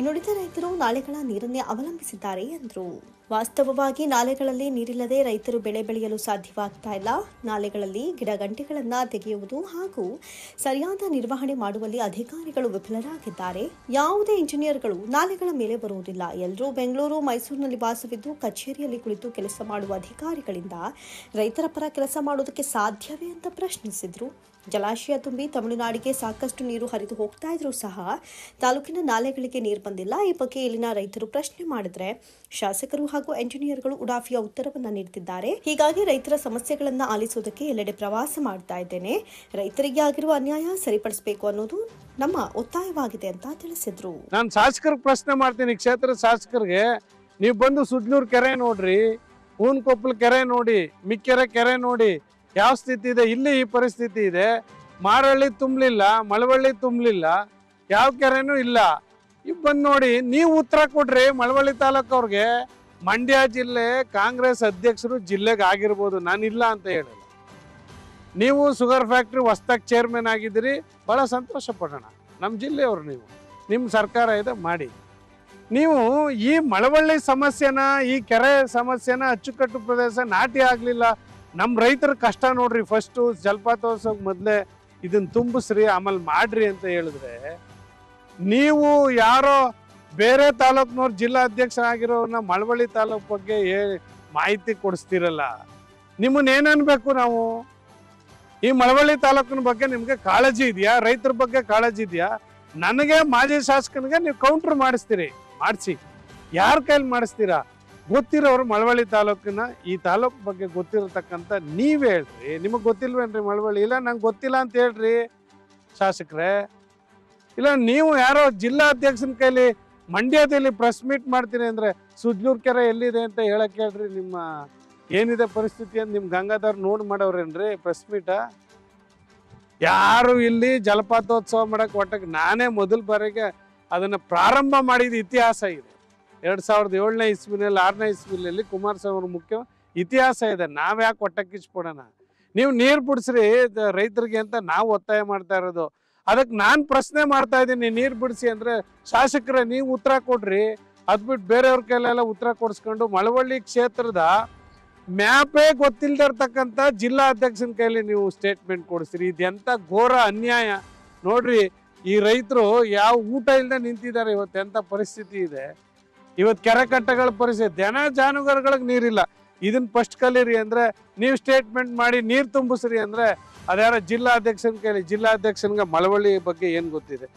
ಇನ್ನುಳಿದ ರೈತರು ನಾಲೆಗಳ ನೀರನ್ನೇ ಅವಲಂಬಿಸಿದ್ದಾರೆ ಎಂದರು. ವಾಸ್ತವವಾಗಿ ನಾಲೆಗಳಲ್ಲಿ ನೀರಿಲ್ಲದೆ ರೈತರು ಬೆಳೆ ಬೆಳೆಯಲು ಸಾಧ್ಯವಾಗ್ತಾ ಇಲ್ಲ. ನಾಲೆಗಳಲ್ಲಿ ಗಿಡಗಂಟೆಗಳನ್ನು ತೆಗೆಯುವುದು ಹಾಗೂ ಸರಿಯಾದ ನಿರ್ವಹಣೆ ಮಾಡುವಲ್ಲಿ ಅಧಿಕಾರಿಗಳು ವಿಫಲರಾಗಿದ್ದಾರೆ. ಯಾವುದೇ ಇಂಜಿನಿಯರ್ಗಳು ನಾಲೆಗಳ ಮೇಲೆ ಬರುವುದಿಲ್ಲ. ಎಲ್ಲರೂ ಬೆಂಗಳೂರು, ಮೈಸೂರಿನಲ್ಲಿ ವಾಸವಿದ್ದು ಕಚೇರಿಯಲ್ಲಿ ಕುಳಿತು ಕೆಲಸ ಮಾಡುವ ಅಧಿಕಾರಿಗಳಿಂದ ರೈತರ ಪರ ಕೆಲಸ ಮಾಡೋದಕ್ಕೆ ಸಾಧ್ಯವೇ ಅಂತ ಪ್ರಶ್ನಿಸಿದ್ರು. ಜಲಾಶಯ ತುಂಬಿ ತಮಿಳುನಾಡಿಗೆ ಸಾಕಷ್ಟು ನೀರು ಹರಿದು ಹೋಗ್ತಾ ಇದ್ರೂ ಸಹ ತಾಲೂಕಿನ ನಾಲೆಗಳಿಗೆ ನೀರು ಬಂದಿಲ್ಲ. ಈ ಬಗ್ಗೆ ಇಲ್ಲಿನ ರೈತರು ಪ್ರಶ್ನೆ ಮಾಡಿದ್ರೆ ಶಾಸಕರು ಹಾಗೂ ಎಂಜಿನಿಯರ್ಗಳು ಉಡಾಫಿಯ ಉತ್ತರವನ್ನ ನೀಡುತ್ತಿದ್ದಾರೆ. ಹೀಗಾಗಿ ರೈತರ ಸಮಸ್ಯೆಗಳನ್ನ ಆಲಿಸುವುದಕ್ಕೆ ಎಲ್ಲೆಡೆ ಪ್ರವಾಸ ಮಾಡ್ತಾ ಇದ್ದೇನೆ. ರೈತರಿಗೆ ಆಗಿರುವ ಅನ್ಯಾಯ ಸರಿಪಡಿಸಬೇಕು ಅನ್ನೋದು ನಮ್ಮ ಒತ್ತಾಯವಾಗಿದೆ ಅಂತ ತಿಳಿಸಿದ್ರು. ನಾನು ಶಾಸಕರಿಗೆ ಪ್ರಶ್ನೆ ಮಾಡ್ತೀನಿ, ಕ್ಷೇತ್ರದ ಶಾಸಕರಿಗೆ, ನೀವು ಬಂದು ಸುಜ್ಜಲೂರು ಕೆರೆ ನೋಡ್ರಿ, ಹೂವಿನಕೊಪ್ಪಲು ಕೆರೆ ನೋಡಿ, ಮಿಕ್ಕೆರೆ ಕೆರೆ ನೋಡಿ, ಯಾವ ಸ್ಥಿತಿ ಇದೆ. ಇಲ್ಲಿ ಈ ಪರಿಸ್ಥಿತಿ ಇದೆ. ಮಾರಹಳ್ಳಿ ತುಂಬಲಿಲ್ಲ, ಮಳವಳ್ಳಿ ತುಂಬಲಿಲ್ಲ, ಯಾವ ಕೆರೆನೂ ಇಲ್ಲ. ಈಗ ಬಂದು ನೋಡಿ, ನೀವು ಉತ್ತರ ಕೊಡ್ರಿ ಮಳವಳ್ಳಿ ತಾಲೂಕವ್ರಿಗೆ. ಮಂಡ್ಯ ಜಿಲ್ಲೆ ಕಾಂಗ್ರೆಸ್ ಅಧ್ಯಕ್ಷರು ಜಿಲ್ಲೆಗೆ ಆಗಿರ್ಬೋದು, ನಾನಿಲ್ಲ ಅಂತ ಹೇಳಿಲ್ಲ. ನೀವು ಶುಗರ್ ಫ್ಯಾಕ್ಟ್ರಿ ಹೊಸ್ದಾಗಿ ಚೇರ್ಮನ್ ಆಗಿದ್ದೀರಿ, ಭಾಳ ಸಂತೋಷ ಪಡೋಣ. ನಮ್ಮ ಜಿಲ್ಲೆಯವರು ನೀವು, ನಿಮ್ಮ ಸರ್ಕಾರ ಇದೆ ಮಾಡಿ. ನೀವು ಈ ಮಳವಳ್ಳಿ ಸಮಸ್ಯೆನ, ಈ ಕೆರೆ ಸಮಸ್ಯೆನ, ಅಚ್ಚುಕಟ್ಟು ಪ್ರದೇಶ ನಾಟಿ ಆಗಲಿಲ್ಲ, ನಮ್ಮ ರೈತರ ಕಷ್ಟ ನೋಡ್ರಿ. ಫಸ್ಟು ಜಲಪಾತೋತ್ಸವಕ್ಕೆ ಮೊದಲೇ ಇದನ್ನು ತುಂಬಿಸ್ರಿ ಆಮೇಲೆ ಮಾಡ್ರಿ ಅಂತ ಹೇಳಿದ್ರೆ, ನೀವು ಯಾರೋ ಬೇರೆ ತಾಲೂಕ್ನವ್ರು ಜಿಲ್ಲಾಧ್ಯಕ್ಷ ಆಗಿರೋನ್ನ ಮಳವಳ್ಳಿ ತಾಲೂಕು ಬಗ್ಗೆ ಮಾಹಿತಿ ಕೊಡಿಸ್ತಿರಲ್ಲ. ನಿಮ್ಮನ್ನೇನು ಅನ್ಬೇಕು ನಾವು? ಈ ಮಳವಳ್ಳಿ ತಾಲೂಕಿನ ಬಗ್ಗೆ ನಿಮ್ಗೆ ಕಾಳಜಿ ಇದೆಯಾ? ರೈತರ ಬಗ್ಗೆ ಕಾಳಜಿ ಇದೆಯಾ? ನನಗೆ ಮಾಜಿ ಶಾಸಕನಿಗೆ ನೀವು ಕೌಂಟರ್ ಮಾಡಿಸ್ತೀರಿ, ಮಾಡಿಸಿ. ಯಾರ ಕೈಲಿ ಮಾಡಿಸ್ತೀರಾ? ಗೊತ್ತಿರೋರು ಮಳವಳ್ಳಿ ತಾಲೂಕಿನ, ಈ ತಾಲೂಕು ಬಗ್ಗೆ ಗೊತ್ತಿರತಕ್ಕಂಥ ನೀವೇ ಹೇಳ್ರಿ. ನಿಮಗೆ ಗೊತ್ತಿಲ್ವೇನ್ರಿ ಮಳವಳ್ಳಿ? ಇಲ್ಲ ನಂಗೆ ಗೊತ್ತಿಲ್ಲ ಅಂತ ಹೇಳ್ರಿ ಶಾಸಕರೇ. ಇಲ್ಲ ನೀವು ಯಾರೋ ಜಿಲ್ಲಾ ಅಧ್ಯಕ್ಷನ ಕೈಲಿ ಮಂಡ್ಯದಲ್ಲಿ ಪ್ರೆಸ್ ಮೀಟ್ ಮಾಡ್ತೀನಿ ಅಂದ್ರೆ ಸುಜ್ಲೂರ್ ಕೆರೆ ಎಲ್ಲಿದೆ ಅಂತ ಹೇಳಕ್ ಹೇಳ್ರಿ. ನಿಮ್ಮ ಏನಿದೆ ಪರಿಸ್ಥಿತಿ ಅಂತ ನಿಮ್ ಗಂಗಾಧರ್ ನೋಡ್ ಮಾಡವ್ರೇನ್ರಿ ಪ್ರೆಸ್ ಮೀಟ? ಯಾರು ಇಲ್ಲಿ ಜಲಪಾತೋತ್ಸವ ಮಾಡಕ್ ಒಟ್ಟಕ್ಕೆ ನಾನೇ ಮೊದಲ ಬಾರಿಗೆ ಅದನ್ನ ಪ್ರಾರಂಭ ಮಾಡಿದ ಇತಿಹಾಸ ಇದೆ. 2007ನೇ ಇಸ್ವಿನಲ್ಲಿ 6ನೇ ಇಸ್ವಿನಲ್ಲಿ ಕುಮಾರಸ್ವಾಮಿ ಅವರು ಮುಖ್ಯ ಇತಿಹಾಸ ಇದೆ. ನಾವ್ ಯಾಕೆ ಒಟ್ಟಕ್ಕಿಚ್ಕೊಡೋಣ? ನೀವು ನೀರು ಬಿಡಿಸ್ರಿ ರೈತರಿಗೆ ಅಂತ ನಾವು ಒತ್ತಾಯ ಮಾಡ್ತಾ ಇರೋದು. ಅದಕ್ಕೆ ನಾನು ಪ್ರಶ್ನೆ ಮಾಡ್ತಾ ಇದ್ದೀನಿ, ನೀರು ಬಿಡಿಸಿ ಅಂದ್ರೆ ಶಾಸಕರೇ ನೀವು ಉತ್ತರ ಕೊಡ್ರಿ. ಅದ್ಬಿಟ್ಟು ಬೇರೆಯವ್ರ ಕೈಲೆಲ್ಲ ಉತ್ತರ ಕೊಡಿಸ್ಕೊಂಡು ಮಳವಳ್ಳಿ ಕ್ಷೇತ್ರದ ಮ್ಯಾಪೇ ಗೊತ್ತಿಲ್ಲದೆ ಇರ್ತಕ್ಕಂಥ ಜಿಲ್ಲಾ ಅಧ್ಯಕ್ಷನ ಕೈಲಿ ನೀವು ಸ್ಟೇಟ್ಮೆಂಟ್ ಕೊಡಿಸ್ತೀರಿ. ಇದೆಂತ ಘೋರ ಅನ್ಯಾಯ ನೋಡ್ರಿ. ಈ ರೈತರು ಯಾವ ಊಟ ಇಲ್ಲದೆ ನಿಂತಿದ್ದಾರೆ. ಇವತ್ತು ಎಂತ ಪರಿಸ್ಥಿತಿ ಇದೆ. ಇವತ್ತು ಕೆರೆ ಕಟ್ಟೆಗಳ ಪರಿಸ್ಥಿತಿ, ದನ ಜಾನುವಾರುಗಳಿಗೆ ನೀರಿಲ್ಲ. ಇದನ್ನ ಫಸ್ಟ್ ಕಲೀರಿ ಅಂದ್ರೆ ನೀವು ಸ್ಟೇಟ್ಮೆಂಟ್ ಮಾಡಿ ನೀರು ತುಂಬಿಸ್ರಿ ಅಂದ್ರೆ ಅದ್ಯಾರ ಜಿಲ್ಲಾಧ್ಯಕ್ಷನ ಕೈಲಿ? ಜಿಲ್ಲಾಧ್ಯಕ್ಷನ್ಗೆ ಮಳವಳ್ಳಿ ಬಗ್ಗೆ ಏನು ಗೊತ್ತಿದೆ?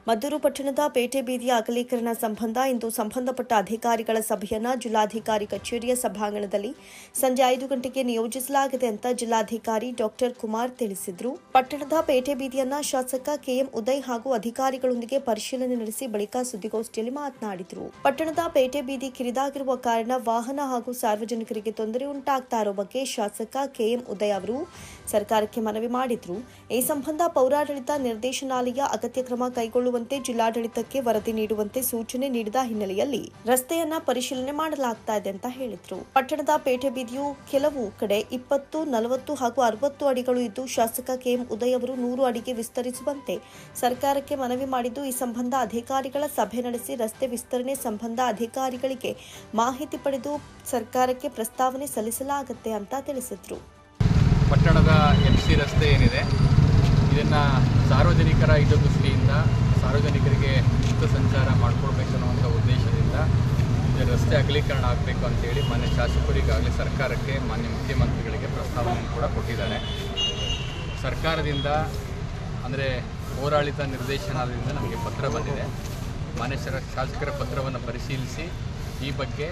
ಮದ್ದೂರು ಪಟ್ಟಣದ ಪೇಟೆ ಬೀದಿಯ ಅಗಲೀಕರಣ ಸಂಬಂಧ ಇಂದು ಸಂಬಂಧಪಟ್ಟ ಅಧಿಕಾರಿಗಳ ಸಭೆಯನ್ನು ಜಿಲ್ಲಾಧಿಕಾರಿ ಕಚೇರಿಯ ಸಭಾಂಗಣದಲ್ಲಿ ಸಂಜೆ 5 ಗಂಟೆಗೆ ನಿಯೋಜಿಸಲಾಗಿದೆ ಅಂತ ಜಿಲ್ಲಾಧಿಕಾರಿ ಡಾಕ್ಟರ್ ಕುಮಾರ್ ತಿಳಿಸಿದರು. ಪಟ್ಟಣದ ಪೇಟೆ ಬೀದಿಯನ್ನ ಶಾಸಕ ಕೆಎಂ ಉದಯ್ ಹಾಗೂ ಅಧಿಕಾರಿಗಳೊಂದಿಗೆ ಪರಿಶೀಲನೆ ನಡೆಸಿ ಬಳಿಕ ಸುದ್ದಿಗೋಷ್ಠಿಯಲ್ಲಿ ಮಾತನಾಡಿದರು. ಪಟ್ಟಣದ ಪೇಟೆ ಬೀದಿ ಕಿರಿದಾಗಿರುವ ಕಾರಣ ವಾಹನ ಹಾಗೂ ಸಾರ್ವಜನಿಕರಿಗೆ ತೊಂದರೆ ಉಂಟಾಗ್ತಾ ಇರೋ ಬಗ್ಗೆ ಶಾಸಕ ಕೆಎಂ ಉದಯ್ ಅವರು ಸರ್ಕಾರಕ್ಕೆ ಮನವಿ ಮಾಡಿದ್ರು. ಈ ಸಂಬಂಧ ಪೌರಾಡಳಿತ ನಿರ್ದೇಶನಾಲಯ ಅಗತ್ಯ ಕ್ರಮ ಕೈಗೊಳ್ಳುವಂತೆ ಜಿಲ್ಲಾಡಳಿತಕ್ಕೆ ವರದಿ ನೀಡುವಂತೆ ಸೂಚನೆ ನೀಡಿದ ಹಿನ್ನೆಲೆಯಲ್ಲಿ ರಸ್ತೆಯನ್ನ ಪರಿಶೀಲನೆ ಮಾಡಲಾಗ್ತಾ ಇದೆ ಅಂತ ಹೇಳಿದ್ರು. ಪಟ್ಟಣದ ಪೇಟೆ ಬೀದಿಯು ಕೆಲವು ಕಡೆ 20, 40 ಹಾಗೂ 60 ಅಡಿಗಳು ಇದ್ದು ಶಾಸಕ ಕೆಎಂ ಉದಯ್ ಅವರು 100 ಅಡಿಗೆ ವಿಸ್ತರಿಸುವಂತೆ ಸರ್ಕಾರಕ್ಕೆ ಮನವಿ ಮಾಡಿದ್ದು, ಈ ಸಂಬಂಧ ಅಧಿಕಾರಿಗಳ ಸಭೆ ನಡೆಸಿ ರಸ್ತೆ ವಿಸ್ತರಣೆ ಸಂಬಂಧ ಅಧಿಕಾರಿಗಳಿಗೆ ಮಾಹಿತಿ ಪಡೆದು ಸರ್ಕಾರಕ್ಕೆ ಪ್ರಸ್ತಾವನೆ ಸಲ್ಲಿಸಲಾಗುತ್ತೆ ಅಂತ ತಿಳಿಸಿದ್ರು. ಪಟ್ಟಣದ MC ರಸ್ತೆ ಏನಿದೆ, ಇದನ್ನು ಸಾರ್ವಜನಿಕರ ಹಿತದೃಷ್ಟಿಯಿಂದ ಸಾರ್ವಜನಿಕರಿಗೆ ಮುಕ್ತ ಸಂಚಾರ ಮಾಡಿಕೊಡ್ಬೇಕನ್ನುವಂಥ ಉದ್ದೇಶದಿಂದ ರಸ್ತೆ ಅಗಲೀಕರಣ ಆಗಬೇಕು ಅಂತೇಳಿ ಮಾನ್ಯ ಶಾಸಕರಿಗಾಗಲಿ ಸರ್ಕಾರಕ್ಕೆ ಮಾನ್ಯ ಮುಖ್ಯಮಂತ್ರಿಗಳಿಗೆ ಪ್ರಸ್ತಾವನೆ ಕೂಡ ಕೊಟ್ಟಿದ್ದಾರೆ. ಸರ್ಕಾರದಿಂದ ಅಂದರೆ ಪೌರಾಡಳಿತ ನಿರ್ದೇಶನಾಲಯದಿಂದ ನಮಗೆ ಪತ್ರ ಬಂದಿದೆ. ಮಾನ್ಯ ಶಾಸಕರ ಪತ್ರವನ್ನು ಪರಿಶೀಲಿಸಿ ಈ ಬಗ್ಗೆ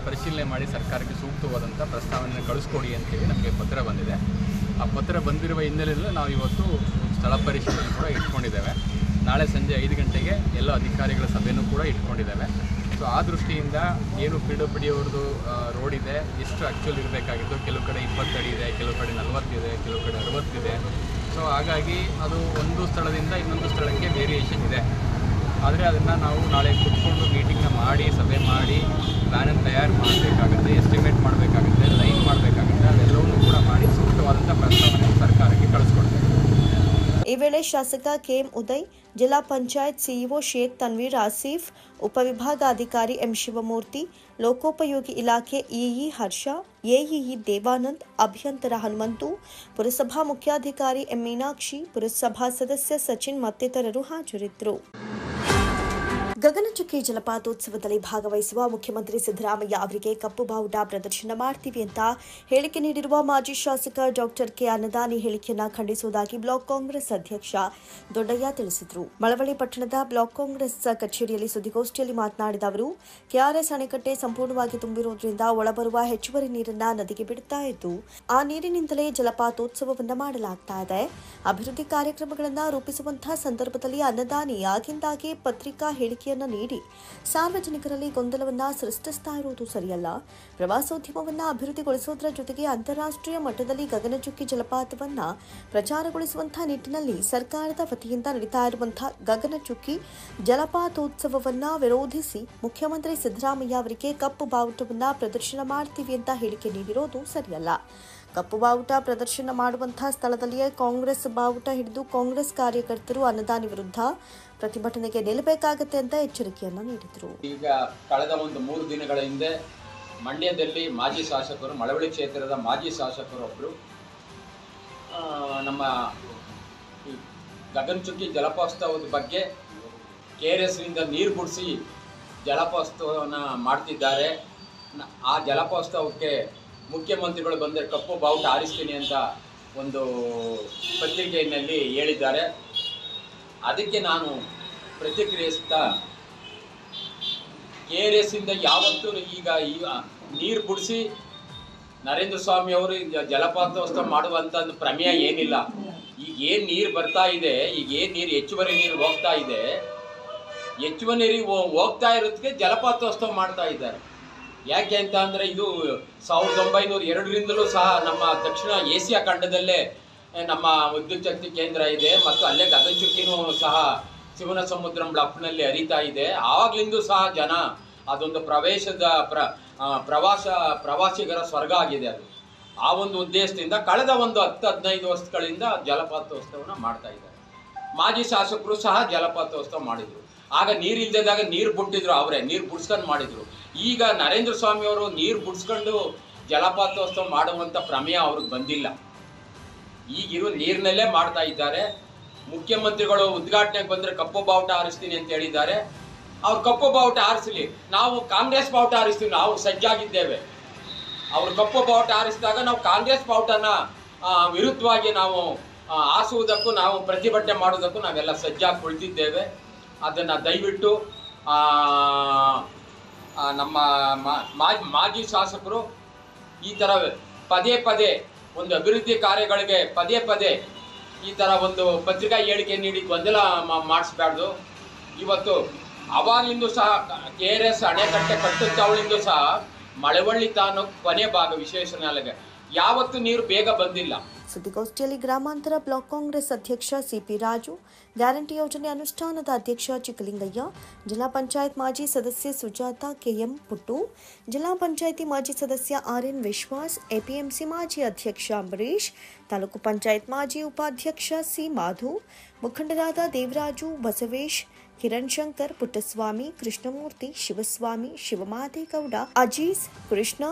ಪರಿಶೀಲನೆ ಮಾಡಿ ಸರ್ಕಾರಕ್ಕೆ ಸೂಕ್ತವಾದಂಥ ಪ್ರಸ್ತಾವನೆಯನ್ನು ಕಳಿಸ್ಕೊಡಿ ಅಂತೇಳಿ ನಮಗೆ ಪತ್ರ ಬಂದಿದೆ. ಆ ಪತ್ರ ಬಂದಿರುವ ಹಿನ್ನೆಲೆಯಲ್ಲಿ ನಾವು ಇವತ್ತು ಸ್ಥಳ ಪರಿಶೀಲನೆ ಕೂಡ ಇಟ್ಕೊಂಡಿದ್ದೇವೆ. ನಾಳೆ ಸಂಜೆ 5 ಗಂಟೆಗೆ ಎಲ್ಲ ಅಧಿಕಾರಿಗಳ ಸಭೆಯೂ ಕೂಡ ಇಟ್ಕೊಂಡಿದ್ದೇವೆ. ಸೊ ಆ ದೃಷ್ಟಿಯಿಂದ ಏನು PWD ಅವ್ರದ್ದು ರೋಡ್ ಇದೆ, ಎಷ್ಟು ಆ್ಯಕ್ಚುಲ್ ಇರಬೇಕಾಗಿತ್ತು, ಕೆಲವು ಕಡೆ 20 ಅಡಿ ಇದೆ, ಕೆಲವು ಕಡೆ 40 ಇದೆ, ಕೆಲವು ಕಡೆ 60 ಇದೆ. ಸೊ ಹಾಗಾಗಿ ಅದು ಒಂದು ಸ್ಥಳದಿಂದ ಇನ್ನೊಂದು ಸ್ಥಳಕ್ಕೆ ವೇರಿಯೇಷನ್ ಇದೆ. ಆದರೆ ಅದನ್ನು ನಾವು ನಾಳೆ ಕೂತ್ಕೊಂಡು ಮೀಟಿಂಗ್ನ ಮಾಡಿ ಸಭೆ ಮಾಡಿ ಪ್ಲ್ಯಾನನ್ನು ತಯಾರು ಮಾಡಬೇಕಾಗುತ್ತೆ, ಎಸ್ಟಿಮೇಟ್ ಮಾಡಬೇಕಾಗುತ್ತೆ, ಲೈನ್ ಮಾಡಬೇಕಾಗುತ್ತೆ. ಅದೆಲ್ಲವನ್ನೂ ಕೂಡ ಮಾಡಿ ಸೂಕ್ತವಾದಂಥ ಪ್ರಸ್ತಾವನೆ ಸರ್ಕಾರಕ್ಕೆ ಕಳಿಸ್ಕೊಡ್ತೇವೆ. ಈ ವೇಳೆ ಶಾಸಕ ಕೆಎಂ ಉದಯ್, ಜಿಲ್ಲಾ ಪಂಚಾಯತ್ ಸಿಇಒ ಶೇಖ್ ತನ್ವೀರ್ ಆಸೀಫ್, ಉಪವಿಭಾಗಾಧಿಕಾರಿ ಎಂ ಶಿವಮೂರ್ತಿ, ಲೋಕೋಪಯೋಗಿ ಇಲಾಖೆ ಇಇ ಹರ್ಷ, ಎಇಇ ದೇವಾನಂದ್, ಅಭಿಯಂತರ ಹನುಮಂತು, ಪುರಸಭಾ ಮುಖ್ಯಾಧಿಕಾರಿ ಎಂ ಮೀನಾಕ್ಷಿ, ಪುರಸಭಾ ಸದಸ್ಯ ಸಚಿನ್ ಮತ್ತಿತರರು ಹಾಜರಿದ್ದರು. ಗಗನಚುಕ್ಕಿ ಜಲಪಾತೋತ್ಸವದಲ್ಲಿ ಭಾಗವಹಿಸುವ ಮುಖ್ಯಮಂತ್ರಿ ಸಿದ್ದರಾಮಯ್ಯ ಅವರಿಗೆ ಕಪ್ಪು ಬಾವುಟ ಪ್ರದರ್ಶನ ಮಾಡ್ತೀವಿ ಅಂತ ಹೇಳಿಕೆ ನೀಡಿರುವ ಮಾಜಿ ಶಾಸಕ ಡಾಕ್ಟರ್ ಕೆ ಅನ್ನದಾನಿ ಹೇಳಿಕೆಯನ್ನ ಖಂಡಿಸುವುದಾಗಿ ಬ್ಲಾಕ್ ಕಾಂಗ್ರೆಸ್ ಅಧ್ಯಕ್ಷ ದೊಡ್ಡಯ್ಯ ತಿಳಿಸಿದರು. ಮಳವಳ್ಳಿ ಪಟ್ಟಣದ ಬ್ಲಾಕ್ ಕಾಂಗ್ರೆಸ್ ಕಚೇರಿಯಲ್ಲಿ ಸುದ್ದಿಗೋಷ್ಠಿಯಲ್ಲಿ ಮಾತನಾಡಿದ ಅವರು, ಕೆಆರ್ಎಸ್ ಅಣೆಕಟ್ಟೆ ಸಂಪೂರ್ಣವಾಗಿ ತುಂಬಿರುವುದರಿಂದ ಒಳಬರುವ ಹೆಚ್ಚುವರಿ ನೀರನ್ನ ನದಿಗೆ ಬಿಡುತ್ತಾ ಇದ್ದು, ಆ ನೀರಿನಿಂದಲೇ ಜಲಪಾತೋತ್ಸವವನ್ನ ಮಾಡಲಾಗ್ತಾ ಇದೆ. ಅಭಿವೃದ್ಧಿ ಕಾರ್ಯಕ್ರಮಗಳನ್ನು ರೂಪಿಸುವಂತಹ ಸಂದರ್ಭದಲ್ಲಿ ಅನ್ನದಾನಿ ಆಗಿಂದಾಗೆ ಪತ್ರಿಕಾ ಹೇಳಿಕೆ ನೀಡಿ ಸಾರ್ವಜನಿಕರಲ್ಲಿ ಗೊಂದಲವನ್ನ ಸೃಷ್ಟಿಸ್ತಾ ಇರುವುದು ಸರಿಯಲ್ಲ. ಪ್ರವಾಸೋದ್ಯಮವನ್ನ ಅಭಿವೃದ್ಧಿಗೊಳಿಸುವುದರ ಜೊತೆಗೆ ಅಂತಾರಾಷ್ಟ್ರೀಯ ಮಟ್ಟದಲ್ಲಿ ಗಗನಚುಕ್ಕಿ ಜಲಪಾತವನ್ನ ಪ್ರಚಾರಗೊಳಿಸುವಂತಹ ನಿಟ್ಟಿನಲ್ಲಿ ಸರ್ಕಾರದ ವತಿಯಿಂದ ನಡೀತಾ ಇರುವಂತಹ ಗಗನಚುಕ್ಕಿ ಜಲಪಾತೋತ್ಸವವನ್ನ ವಿರೋಧಿಸಿ ಮುಖ್ಯಮಂತ್ರಿ ಸಿದ್ದರಾಮಯ್ಯ ಅವರಿಗೆ ಕಪ್ಪು ಬಾವುಟವನ್ನ ಪ್ರದರ್ಶನ ಮಾಡ್ತೀವಿ ಅಂತ ಹೇಳಿಕೆ ನೀಡಿರೋದು ಸರಿಯಲ್ಲ. ಕಪ್ಪು ಬಾವುಟ ಪ್ರದರ್ಶನ ಮಾಡುವಂತಹ ಸ್ಥಳದಲ್ಲಿಯೇ ಕಾಂಗ್ರೆಸ್ ಬಾವುಟ ಹಿಡಿದು ಕಾಂಗ್ರೆಸ್ ಕಾರ್ಯಕರ್ತರು ಅನ್ನದಾನಿ ವಿರುದ್ಧ ಪ್ರತಿಭಟನೆಗೆ ನಿಲ್ಲಬೇಕಾಗುತ್ತೆ ಅಂತ ಎಚ್ಚರಿಕೆಯನ್ನು ನೀಡಿದರು. ಈಗ ಕಳೆದ ಒಂದು 3 ದಿನಗಳ ಹಿಂದೆ ಮಂಡ್ಯದಲ್ಲಿ ಮಾಜಿ ಶಾಸಕರು, ಮಳವಳ್ಳಿ ಕ್ಷೇತ್ರದ ಮಾಜಿ ಶಾಸಕರು ಒಬ್ಬರು ನಮ್ಮ ಈ ಗಗನಚುಕ್ಕಿ ಜಲಪಾತೋತ್ಸವದ ಬಗ್ಗೆ KRSನಿಂದ ನೀರು ಬಿಡಿಸಿ ಜಲಪಾತೋತ್ಸವವನ್ನು ಮಾಡ್ತಿದ್ದಾರೆ. ಆ ಜಲಪಾತೋತ್ಸವಕ್ಕೆ ಮುಖ್ಯಮಂತ್ರಿಗಳು ಬಂದರೆ ಕಪ್ಪು ಬಾವುಟ ಹಾರಿಸ್ತೀನಿ ಅಂತ ಒಂದು ಪತ್ರಿಕೆಯಲ್ಲಿ ಹೇಳಿದ್ದಾರೆ. ಅದಕ್ಕೆ ನಾನು ಪ್ರತಿಕ್ರಿಯಿಸ್ತಾ KRSನಿಂದ ಯಾವತ್ತೂ ಈಗ ನೀರು ಬಿಡಿಸಿ ನರೇಂದ್ರ ಸ್ವಾಮಿ ಅವರು ಜಲಪಾತೋತ್ಸವ ಮಾಡುವಂಥ ಪ್ರಮೇಯ ಏನಿಲ್ಲ. ಈಗ ಏನು ನೀರು ಬರ್ತಾ ಇದೆ, ಈಗ ಏನು ನೀರು ಹೆಚ್ಚುವರಿ ನೀರು ಹೋಗ್ತಾ ಇದೆ, ಹೆಚ್ಚುವರಿ ನೀರಿಗೆ ಹೋಗ್ತಾ ಇರೋದಕ್ಕೆ ಜಲಪಾತೋತ್ಸವ ಮಾಡ್ತಾ ಇದ್ದಾರೆ. ಯಾಕೆ ಅಂತ ಅಂದರೆ ಇದು 1902ರಿಂದಲೂ ಸಹ ನಮ್ಮ ದಕ್ಷಿಣ ಏಷ್ಯಾ ಖಂಡದಲ್ಲೇ ನಮ್ಮ ವಿದ್ಯುತ್ ಶಕ್ತಿ ಕೇಂದ್ರ ಇದೆ ಮತ್ತು ಅಲ್ಲೇ ಗಗನಚುಕ್ಕಿನೂ ಸಹ ಶಿವನ ಸಮುದ್ರಂ ಬ್ಲಾಕ್ನಲ್ಲಿ ಹರಿತಾ ಇದೆ. ಆವಾಗಲಿಂದೂ ಸಹ ಜನ ಅದೊಂದು ಪ್ರವಾಸಿಗರ ಸ್ವರ್ಗ ಆಗಿದೆ. ಅದು ಆ ಒಂದು ಉದ್ದೇಶದಿಂದ ಕಳೆದ ಒಂದು 10-15 ವರ್ಷಗಳಿಂದ ಜಲಪಾತೋತ್ಸವನ ಮಾಡ್ತಾ ಇದ್ದಾರೆ. ಮಾಜಿ ಶಾಸಕರು ಸಹ ಜಲಪಾತೋತ್ಸವ ಮಾಡಿದರು. ಆಗ ನೀರು ಇಲ್ಲದಾಗ ನೀರು ಬಿಟ್ಟಿದ್ರು, ಅವರೇ ನೀರು ಬಿಡ್ಸ್ಕೊಂಡು ಮಾಡಿದರು. ಈಗ ನರೇಂದ್ರ ಸ್ವಾಮಿ ಅವರು ನೀರು ಬಿಡ್ಸ್ಕೊಂಡು ಜಲಪಾತೋತ್ಸವ ಮಾಡುವಂಥ ಪ್ರಮೇಯ ಅವ್ರಿಗೆ ಬಂದಿಲ್ಲ. ಈಗಿರೋ ನೀರಿನಲ್ಲೇ ಮಾಡ್ತಾ ಇದ್ದಾರೆ. ಮುಖ್ಯಮಂತ್ರಿಗಳು ಉದ್ಘಾಟನೆಗೆ ಬಂದರೆ ಕಪ್ಪು ಬಾವುಟ ಹಾರಿಸ್ತೀನಿ ಅಂತ ಹೇಳಿದ್ದಾರೆ. ಅವ್ರು ಕಪ್ಪು ಬಾವುಟ ಹಾರಿಸಲಿ, ನಾವು ಕಾಂಗ್ರೆಸ್ ಬಾವುಟ ಹಾರಿಸ್ತೀವಿ, ನಾವು ಸಜ್ಜಾಗಿದ್ದೇವೆ. ಅವರು ಕಪ್ಪು ಬಾವುಟ ಹಾರಿಸಿದಾಗ ನಾವು ಕಾಂಗ್ರೆಸ್ ಬಾವುಟನ ವಿರುದ್ಧವಾಗಿ ನಾವು ಹಾರಿಸುವುದಕ್ಕೂ ನಾವು ಪ್ರತಿಭಟನೆ ಮಾಡೋದಕ್ಕೂ ನಾವೆಲ್ಲ ಸಜ್ಜಾಗಿ ಕುಳಿತಿದ್ದೇವೆ. ಅದನ್ನು ದಯವಿಟ್ಟು ನಮ್ಮ ಮಾಜಿ ಶಾಸಕರು ಈ ಥರ ಪದೇ ಪದೇ ಒಂದು ಅಭಿವೃದ್ಧಿ ಕಾರ್ಯಗಳಿಗೆ ಪದೇ ಈ ಥರ ಒಂದು ಪತ್ರಿಕಾ ಹೇಳಿಕೆ ನೀಡಿ ಗೊಂದಲ ಮಾಡಿಸ್ಬಾರ್ದು. ಇವತ್ತು ಅವಾಗಲಿಂದ ಸಹ KRS ಅಣೆಕಟ್ಟೆ ಕಟ್ಟುತ್ತಾವಳಿಂದ ಸಹ ಮಳವಳ್ಳಿ ತಾಲೂಕು ಕೊನೆ ಭಾಗ ವಿಶೇಷ ನಾಲೆಗೆ ಯಾವತ್ತೂ ನೀರು ಬೇಗ ಬಂದಿಲ್ಲ. ಸುದ್ದಿಗೋಷ್ಠಿಯಲ್ಲಿ ಗ್ರಾಮಾಂತರ ಬ್ಲಾಕ್ ಕಾಂಗ್ರೆಸ್ ಅಧ್ಯಕ್ಷ CP ರಾಜು, ಗ್ಯಾರಂಟಿ ಯೋಜನೆ ಅನುಷ್ಠಾನದ ಅಧ್ಯಕ್ಷ ಚಿಕ್ಕಲಿಂಗಯ್ಯ, ಜಿಲ್ಲಾ ಪಂಚಾಯತ್ ಮಾಜಿ ಸದಸ್ಯೆ ಸುಜಾತ KM ಪುಟ್ಟು, ಜಿಲ್ಲಾ ಪಂಚಾಯಿತಿ ಮಾಜಿ ಸದಸ್ಯ RN ವಿಶ್ವಾಸ್, APMC ಮಾಜಿ ಅಧ್ಯಕ್ಷ ಅಂಬರೀಶ್, ತಾಲೂಕು ಪಂಚಾಯತ್ ಮಾಜಿ ಉಪಾಧ್ಯಕ್ಷ C ಮಾಧು, ಮುಖಂಡರಾದ ದೇವರಾಜು, ಬಸವೇಶ್, ಕಿರಣ್ ಶಂಕರ್, ಪುಟ್ಟಸ್ವಾಮಿ, ಕೃಷ್ಣಮೂರ್ತಿ, ಶಿವಸ್ವಾಮಿ, ಶಿವಮಾದೇಗೌಡ, ಅಜೀಜ್, ಕೃಷ್ಣ,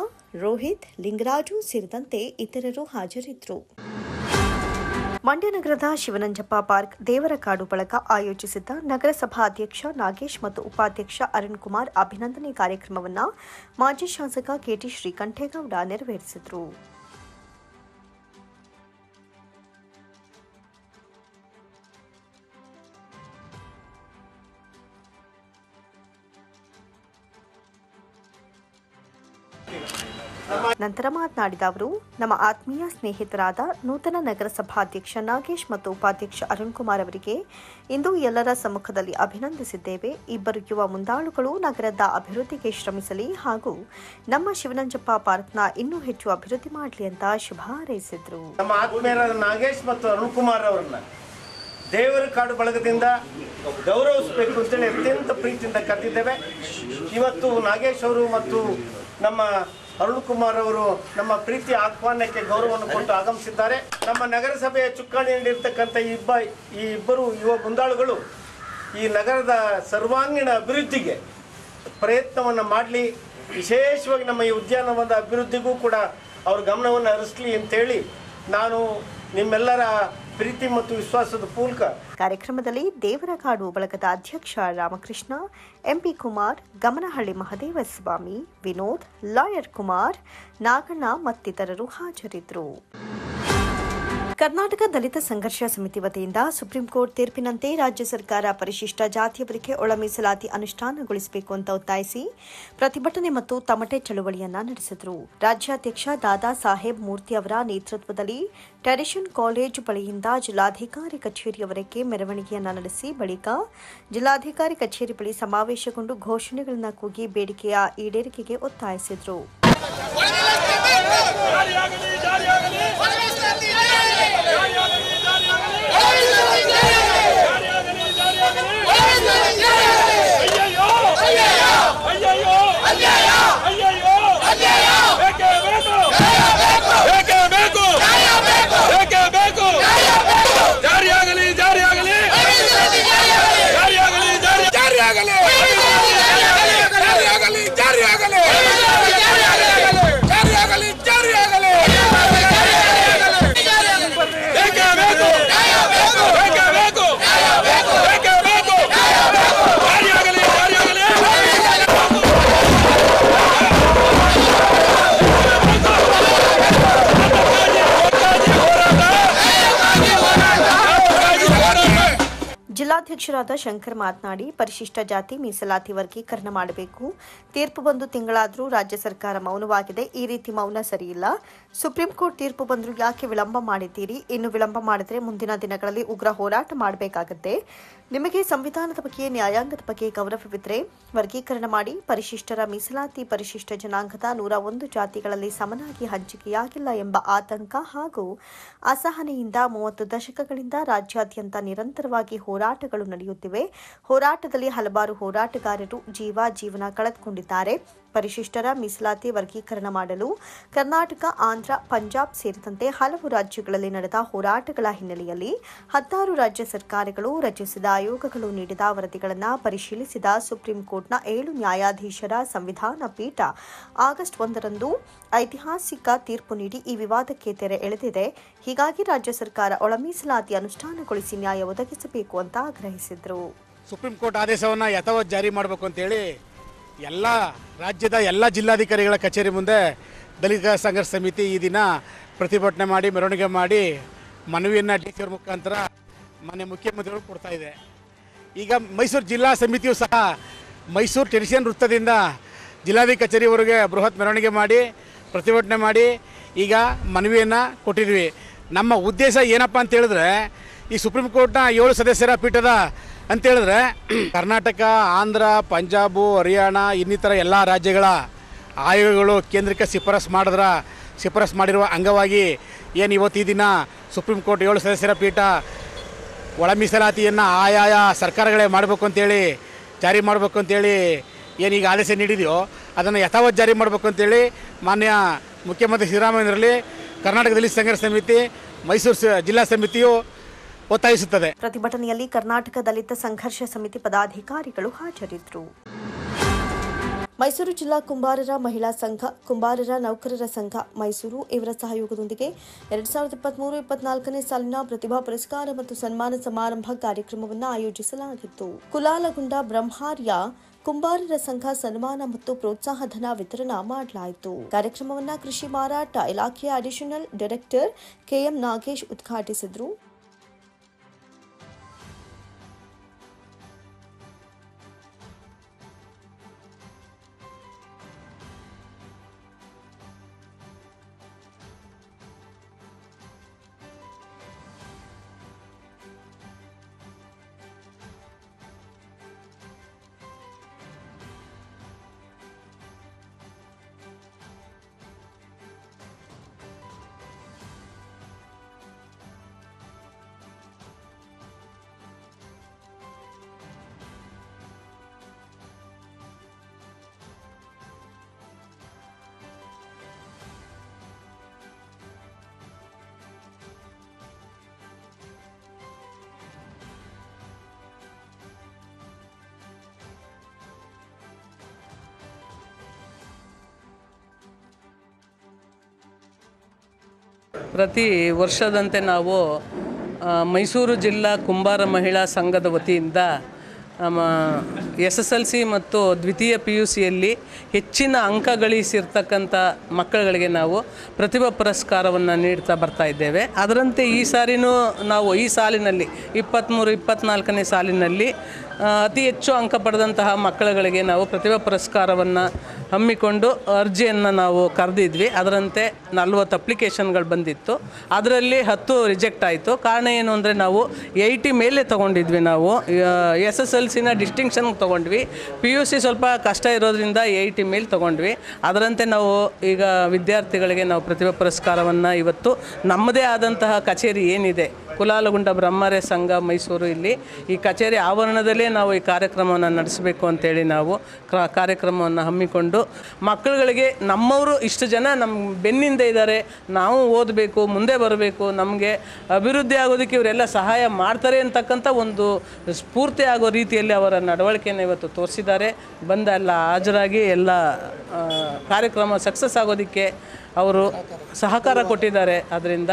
ರೋಹಿತ್, ಲಿಂಗರಾಜು ಸೇರಿದಂತೆ ಇತರರು ಹಾಜರಿದ್ದರು. ಮಂಡ್ಯ ನಗರದ ಶಿವನಂಜಪ್ಪ ಪಾರ್ಕ್ ದೇವರಕಾಡು ಬಳಗ ಆಯೋಜಿಸಿದ್ದ ನಗರಸಭಾ ಅಧ್ಯಕ್ಷ ನಾಗೇಶ್ ಮತ್ತು ಉಪಾಧ್ಯಕ್ಷ ಅರುಣ್ ಕುಮಾರ್ ಅಭಿನಂದನೆ ಕಾರ್ಯಕ್ರಮವನ್ನು ಮಾಜಿ ಶಾಸಕ KT ಶ್ರೀಕಂಠೇಗೌಡ ನೆರವೇರಿಸಿದರು. ನಂತರ ಮಾತನಾಡಿದ ಅವರು, ನಮ್ಮ ಆತ್ಮೀಯ ಸ್ನೇಹಿತರಾದ ನೂತನ ನಗರಸಭಾಧ್ಯಕ್ಷ ನಾಗೇಶ್ ಮತ್ತು ಉಪಾಧ್ಯಕ್ಷ ಅರುಣ್ ಕುಮಾರ್ ಅವರಿಗೆ ಇಂದು ಎಲ್ಲರ ಸಮ್ಮುಖದಲ್ಲಿ ಅಭಿನಂದಿಸಿದ್ದೇವೆ. ಇಬ್ಬರು ಯುವ ಮುಂದಾಳುಗಳು ನಗರದ ಅಭಿವೃದ್ಧಿಗೆ ಶ್ರಮಿಸಲಿ ಹಾಗೂ ನಮ್ಮ ಶಿವನಂಜಪ್ಪ ಪಾರ್ಕ್ನ ಇನ್ನೂ ಹೆಚ್ಚು ಅಭಿವೃದ್ಧಿ ಮಾಡಲಿ ಅಂತ ಶುಭ ಹಾರೈಸಿದರು. ನಮ್ಮ ಆತ್ಮೀಯರಾದ ನಾಗೇಶ್ ಮತ್ತು ಅರುಣ್ ಕುಮಾರ್ ಅವರನ್ನ ದೇವರಕಾಡು ಬಳಗದಿಂದ ಗೌರವಿಸಬೇಕು ಅಂತೇಳಿ ಅತ್ಯಂತ ಪ್ರೀತಿಯಿಂದ ಕರೆದಿದ್ದೇವೆ. ಇವತ್ತು ನಾಗೇಶ್ ಅವರು ಮತ್ತು ನಮ್ಮ ಅರುಣ್ ಕುಮಾರ್ ಅವರು ನಮ್ಮ ಪ್ರೀತಿಯ ಆಹ್ವಾನಕ್ಕೆ ಗೌರವವನ್ನು ಕೊಟ್ಟು ಆಗಮಿಸಿದ್ದಾರೆ. ನಮ್ಮ ನಗರಸಭೆಯ ಚುಕ್ಕಾಣಿ ನೀಡಿರ್ತಕ್ಕಂಥ ಈ ಇಬ್ಬರು ಯುವ ಮುಂದಾಳುಗಳು ಈ ನಗರದ ಸರ್ವಾಂಗೀಣ ಅಭಿವೃದ್ಧಿಗೆ ಪ್ರಯತ್ನವನ್ನು ಮಾಡಲಿ, ವಿಶೇಷವಾಗಿ ನಮ್ಮ ಈ ಉದ್ಯಾನವನದ ಅಭಿವೃದ್ಧಿಗೂ ಕೂಡ ಅವ್ರ ಗಮನವನ್ನು ಹರಿಸಲಿ ಅಂತೇಳಿ ನಾನು ನಿಮ್ಮೆಲ್ಲರ ಪ್ರೀತಿ ಮತ್ತು ವಿಶ್ವಾಸದ ಮೂಲಕ ಕಾರ್ಯಕ್ರಮದಲ್ಲಿ ದೇವರಕಾಡು ಬಳಗದ ಅಧ್ಯಕ್ಷ ರಾಮಕೃಷ್ಣ, MP ಕುಮಾರ್, ಗಮನಹಳ್ಳಿ ಮಹದೇವಸ್ವಾಮಿ, ವಿನೋದ್, ಲಾಯರ್ ಕುಮಾರ್, ನಾಗಣ್ಣ ಮತ್ತಿತರರು ಹಾಜರಿದ್ದರು. ಕರ್ನಾಟಕ ದಲಿತ ಸಂಘರ್ಷ ಸಮಿತಿ ವತಿಯಿಂದ ಸುಪ್ರೀಂ ಕೋರ್ಟ್ ತೀರ್ಪಿನಂತೆ ರಾಜ್ಯ ಸರ್ಕಾರ ಪರಿಶಿಷ್ಟ ಜಾತಿಯವರಿಗೆ ಒಳ ಮೀಸಲಾತಿ ಅನುಷ್ಠಾನಗೊಳಿಸಬೇಕು ಅಂತ ಒತ್ತಾಯಿಸಿ ಪ್ರತಿಭಟನೆ ಮತ್ತು ತಮಟೆ ಚಳವಳಿಯನ್ನ ನಡೆಸಿದರು. ರಾಜ್ಯಾಧ್ಯಕ್ಷ ದಾದಾ ಸಾಹೇಬ್ ಮೂರ್ತಿ ಅವರ ನೇತೃತ್ವದಲ್ಲಿ ಟ್ರೆಡಿಷನ್ ಕಾಲೇಜು ಬಳಿಯಿಂದ ಜಿಲ್ಲಾಧಿಕಾರಿ ಕಚೇರಿಯವರೆಗೆ ಮೆರವಣಿಗೆಯನ್ನ ನಡೆಸಿ ಬಳಿಕ ಜಿಲ್ಲಾಧಿಕಾರಿ ಕಚೇರಿ ಬಳಿ ಸಮಾವೇಶಗೊಂಡು ಘೋಷಣೆಗಳನ್ನು ಕೂಗಿ ಬೇಡಿಕೆಯ ಈಡೇರಿಕೆಗೆ ಒತ್ತಾಯಿಸಿದರು. ಜಿಲ್ಲಾಧ್ಯಕ್ಷರಾದ ಶಂಕರ್ ಮಾತನಾಡಿ, ಪರಿಶಿಷ್ಟ ಜಾತಿ ಮೀಸಲಾತಿ ವರ್ಗೀಕರಣ ಮಾಡಬೇಕು. ತೀರ್ಪು ಬಂದು ತಿಂಗಳಾದರೂ ರಾಜ್ಯ ಸರ್ಕಾರ ಮೌನವಾಗಿದೆ. ಈ ರೀತಿ ಮೌನ ಸರಿಯಿಲ್ಲ. ಸುಪ್ರೀಂ ಕೋರ್ಟ್ ತೀರ್ಪು ಬಂದರೂ ಯಾಕೆ ವಿಳಂಬ ಮಾಡಿದ್ದೀರಿ? ಇನ್ನು ವಿಳಂಬ ಮಾಡಿದರೆ ಮುಂದಿನ ದಿನಗಳಲ್ಲಿ ಉಗ್ರ ಹೋರಾಟ ಮಾಡಬೇಕಾಗುತ್ತೆ. ನಿಮಗೆ ಸಂವಿಧಾನದ ಬಗ್ಗೆ, ನ್ಯಾಯಾಂಗದ ಬಗ್ಗೆ ಗೌರವವಿದ್ದರೆ ವರ್ಗೀಕರಣ ಮಾಡಿ. ಪರಿಶಿಷ್ಟರ ಮೀಸಲಾತಿ ಪರಿಶಿಷ್ಟ ಜನಾಂಗದ 101 ಜಾತಿಗಳಲ್ಲಿ ಸಮನಾಗಿ ಹಂಚಿಕೆಯಾಗಿಲ್ಲ ಎಂಬ ಆತಂಕ ಹಾಗೂ ಅಸಹನೆಯಿಂದ 30 ದಶಕಗಳಿಂದ ರಾಜ್ಯಾದ್ಯಂತ ನಿರಂತರವಾಗಿ ಹೋರಾಟಗಳು ನಡೆಯುತ್ತಿವೆ. ಹೋರಾಟದಲ್ಲಿ ಹಲವಾರು ಹೋರಾಟಗಾರರು ಜೀವನ ಕಳೆದುಕೊಂಡಿದ್ದಾರೆ. ಪರಿಶಿಷ್ಟರ ಮೀಸಲಾತಿ ವರ್ಗೀಕರಣ ಮಾಡಲು ಕರ್ನಾಟಕ, ಆಂಧ್ರ, ಪಂಜಾಬ್ ಸೇರಿದಂತೆ ಹಲವು ರಾಜ್ಯಗಳಲ್ಲಿ ನಡೆದ ಹೋರಾಟಗಳ ಹಿನ್ನೆಲೆಯಲ್ಲಿ 16 ರಾಜ್ಯ ಸರ್ಕಾರಗಳು ರಚಿಸಿದ ಆಯೋಗಗಳು ನೀಡಿದ ವರದಿಗಳನ್ನು ಪರಿಶೀಲಿಸಿದ ಸುಪ್ರೀಂ ಕೋರ್ಟ್ನ 7 ನ್ಯಾಯಾಧೀಶರ ಸಂವಿಧಾನ ಪೀಠ ಆಗಸ್ಟ್ 1ರಂದು ಐತಿಹಾಸಿಕ ತೀರ್ಪು ನೀಡಿ ಈ ವಿವಾದಕ್ಕೆ ತೆರೆ ಎಳೆದಿದೆ. ಹೀಗಾಗಿ ರಾಜ್ಯ ಸರ್ಕಾರ ಒಳ ಮೀಸಲಾತಿ ಅನುಷ್ಠಾನಗೊಳಿಸಿ ನ್ಯಾಯ ಒದಗಿಸಬೇಕು ಅಂತ ಆಗ್ರಹಿಸಿದರು. ಸುಪ್ರೀಂ ಕೋರ್ಟ್ ಆದೇಶವನ್ನು ಯಥಾವತ್ ಜಾರಿ ಮಾಡಬೇಕು ಅಂತೇಳಿ ಎಲ್ಲ ರಾಜ್ಯದ ಎಲ್ಲ ಜಿಲ್ಲಾಧಿಕಾರಿಗಳ ಕಚೇರಿ ಮುಂದೆ ದಲಿತ ಸಂಘರ್ಷ ಸಮಿತಿ ಈ ದಿನ ಪ್ರತಿಭಟನೆ ಮಾಡಿ, ಮೆರವಣಿಗೆ ಮಾಡಿ, ಮನವಿಯನ್ನು ಡಿ ಸಿ ಅವರ ಮುಖಾಂತರ ಮಾನ್ಯ ಮುಖ್ಯಮಂತ್ರಿಗಳು ಕೊಡ್ತಾ ಇದೆ. ಈಗ ಮೈಸೂರು ಜಿಲ್ಲಾ ಸಮಿತಿಯು ಸಹ ಮೈಸೂರು ಟೆರಿಷಿಯನ್ ವೃತ್ತದಿಂದ ಜಿಲ್ಲಾಧಿಕಾರಿ ಕಚೇರಿವರೆಗೆ ಬೃಹತ್ ಮೆರವಣಿಗೆ ಮಾಡಿ, ಪ್ರತಿಭಟನೆ ಮಾಡಿ ಈಗ ಮನವಿಯನ್ನು ಕೊಟ್ಟಿದ್ವಿ. ನಮ್ಮ ಉದ್ದೇಶ ಏನಪ್ಪ ಅಂತ ಹೇಳಿದ್ರೆ, ಈ ಸುಪ್ರೀಂ ಕೋರ್ಟ್ನ 7 ಸದಸ್ಯರ ಪೀಠದ ಅಂತೇಳಿದ್ರೆ ಕರ್ನಾಟಕ, ಆಂಧ್ರ, ಪಂಜಾಬು, ಹರಿಯಾಣ ಇನ್ನಿತರ ಎಲ್ಲ ರಾಜ್ಯಗಳ ಆಯೋಗಗಳು ಕೇಂದ್ರಕ್ಕೆ ಶಿಫಾರಸು ಮಾಡಿರುವ ಅಂಗವಾಗಿ ಏನು ಇವತ್ತು ಈ ದಿನ ಸುಪ್ರೀಂ ಕೋರ್ಟ್ 7 ಸದಸ್ಯರ ಪೀಠ ಒಳ ಮೀಸಲಾತಿಯನ್ನು ಆಯಾಯ ಸರ್ಕಾರಗಳೇ ಮಾಡಬೇಕು ಅಂತೇಳಿ, ಜಾರಿ ಮಾಡಬೇಕು ಅಂತೇಳಿ ಏನೀಗ ಆದೇಶ ನೀಡಿದೆಯೋ ಅದನ್ನು ಯಥಾವತ್ ಜಾರಿ ಮಾಡಬೇಕು ಅಂತೇಳಿ ಮಾನ್ಯ ಮುಖ್ಯಮಂತ್ರಿ ಸಿದ್ದರಾಮಯ್ಯರಲ್ಲಿ ಕರ್ನಾಟಕ ದಲಿತ ಸಂಘರ್ಷ ಸಮಿತಿ, ಮೈಸೂರು ಜಿಲ್ಲಾ ಸಮಿತಿಯು ಒತ್ತಾಯಿಸುತ್ತದೆ. ಪ್ರತಿಭಟನೆಯಲ್ಲಿ ಕರ್ನಾಟಕ ದಲಿತ ಸಂಘರ್ಷ ಸಮಿತಿ ಪದಾಧಿಕಾರಿಗಳು ಹಾಜರಿದ್ದರು. ಮೈಸೂರು ಜಿಲ್ಲಾ ಕುಂಬಾರರ ಮಹಿಳಾ ಸಂಘ, ಕುಂಬಾರರ ನೌಕರರ ಸಂಘ ಮೈಸೂರು ಇವರ ಸಹಯೋಗದೊಂದಿಗೆ 2023-24ನೇ ಸಾಲಿನ ಪ್ರತಿಭಾ ಪುರಸ್ಕಾರ ಮತ್ತು ಸನ್ಮಾನ ಸಮಾರಂಭ ಕಾರ್ಯಕ್ರಮವನ್ನು ಆಯೋಜಿಸಲಾಗಿತ್ತು. ಕುಲಾಲಗುಂಡ ಬ್ರಹ್ಮಾರ್ಯ ಕುಂಬಾರರ ಸಂಘ ಸನ್ಮಾನ ಮತ್ತು ಪ್ರೋತ್ಸಾಹಧನ ವಿತರಣಾ ಮಾಡಲಾಯಿತು. ಕಾರ್ಯಕ್ರಮವನ್ನು ಕೃಷಿ ಮಾರಾಟ ಇಲಾಖೆಯ ಅಡಿಷನಲ್ ಡೈರೆಕ್ಟರ್ ಕೆಎಂ ನಾಗೇಶ್ ಉದ್ಘಾಟಿಸಿದರು. ಪ್ರತಿ ವರ್ಷದಂತೆ ನಾವು ಮೈಸೂರು ಜಿಲ್ಲಾ ಕುಂಬಾರ ಮಹಿಳಾ ಸಂಘದ ವತಿಯಿಂದ SSLC ಮತ್ತು ದ್ವಿತೀಯ PUCಯಲ್ಲಿ ಹೆಚ್ಚಿನ ಅಂಕ ಗಳಿಸಿರ್ತಕ್ಕಂಥ ಮಕ್ಕಳುಗಳಿಗೆ ನಾವು ಪ್ರತಿಭಾ ಪುರಸ್ಕಾರವನ್ನು ನೀಡ್ತಾ ಬರ್ತಾ ಇದ್ದೇವೆ. ಅದರಂತೆ ಈ ಸಾರಿನೂ ನಾವು ಈ ಸಾಲಿನಲ್ಲಿ 23-24ನೇ ಸಾಲಿನಲ್ಲಿ ಅತಿ ಹೆಚ್ಚು ಅಂಕ ಪಡೆದಂತಹ ಮಕ್ಕಳುಗಳಿಗೆ ನಾವು ಪ್ರತಿಭಾ ಪುರಸ್ಕಾರವನ್ನು ಹಮ್ಮಿಕೊಂಡು ಅರ್ಜಿಯನ್ನು ನಾವು ಕರೆದಿದ್ವಿ. ಅದರಂತೆ 40 ಅಪ್ಲಿಕೇಶನ್ಗಳು ಬಂದಿತ್ತು. ಅದರಲ್ಲಿ 10 ರಿಜೆಕ್ಟ್ ಆಯಿತು. ಕಾರಣ ಏನು ಅಂದರೆ ನಾವು 80 ಮೇಲೆ ತೊಗೊಂಡಿದ್ವಿ. ನಾವು SSLCನ ಡಿಸ್ಟಿಂಕ್ಷನ್ ತೊಗೊಂಡ್ವಿ. PUC ಸ್ವಲ್ಪ ಕಷ್ಟ ಇರೋದ್ರಿಂದ 80 ಮೇಲೆ ತೊಗೊಂಡ್ವಿ. ಅದರಂತೆ ನಾವು ಈಗ ವಿದ್ಯಾರ್ಥಿಗಳಿಗೆ ನಾವು ಪ್ರತಿಭಾ ಪುರಸ್ಕಾರವನ್ನು ಇವತ್ತು ನಮ್ಮದೇ ಆದಂತಹ ಕಚೇರಿ ಏನಿದೆ ಕುಲಾಲಗುಂಡ ಬ್ರಹ್ಮಾರ್ಯ ಸಂಘ ಮೈಸೂರು, ಇಲ್ಲಿ ಈ ಕಚೇರಿ ಆವರಣದಲ್ಲೇ ನಾವು ಈ ಕಾರ್ಯಕ್ರಮವನ್ನು ನಡೆಸಬೇಕು ಅಂತೇಳಿ ನಾವು ಕಾರ್ಯಕ್ರಮವನ್ನು ಹಮ್ಮಿಕೊಂಡು ಮಕ್ಕಳುಗಳಿಗೆ ನಮ್ಮವರು ಇಷ್ಟು ಜನ ನಮ್ಮ ಬೆನ್ನಿಂದ ಇದ್ದಾರೆ, ನಾವು ಓದಬೇಕು, ಮುಂದೆ ಬರಬೇಕು, ನಮಗೆ ಅಭಿವೃದ್ಧಿ ಆಗೋದಕ್ಕೆ ಇವರೆಲ್ಲ ಸಹಾಯ ಮಾಡ್ತಾರೆ ಅಂತಕ್ಕಂಥ ಒಂದು ಸ್ಫೂರ್ತಿ ಆಗೋ ರೀತಿಯಲ್ಲಿ ಅವರ ನಡವಳಿಕೆಯನ್ನು ಇವತ್ತು ತೋರಿಸಿದ್ದಾರೆ. ಬಂದ ಎಲ್ಲ ಹಾಜರಾಗಿ ಎಲ್ಲ ಕಾರ್ಯಕ್ರಮ ಸಕ್ಸಸ್ ಆಗೋದಕ್ಕೆ ಅವರು ಸಹಕಾರ ಕೊಟ್ಟಿದ್ದಾರೆ. ಅದರಿಂದ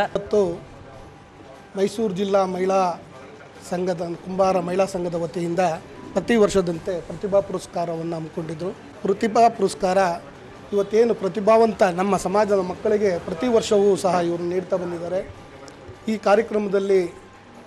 ಮೈಸೂರು ಜಿಲ್ಲಾ ಮಹಿಳಾ ಸಂಘದ ಕುಂಬಾರ ಮಹಿಳಾ ಸಂಘದ ವತಿಯಿಂದ ಪ್ರತಿ ವರ್ಷದಂತೆ ಪ್ರತಿಭಾ ಪುರಸ್ಕಾರವನ್ನು ಹಮ್ಮಿಕೊಂಡಿದ್ದರು. ಪ್ರತಿಭಾ ಪುರಸ್ಕಾರ ಇವತ್ತೇನು ಪ್ರತಿಭಾವಂತ ನಮ್ಮ ಸಮಾಜದ ಮಕ್ಕಳಿಗೆ ಪ್ರತಿ ವರ್ಷವೂ ಸಹ ಇವರು ನೀಡ್ತಾ ಬಂದಿದ್ದಾರೆ. ಈ ಕಾರ್ಯಕ್ರಮದಲ್ಲಿ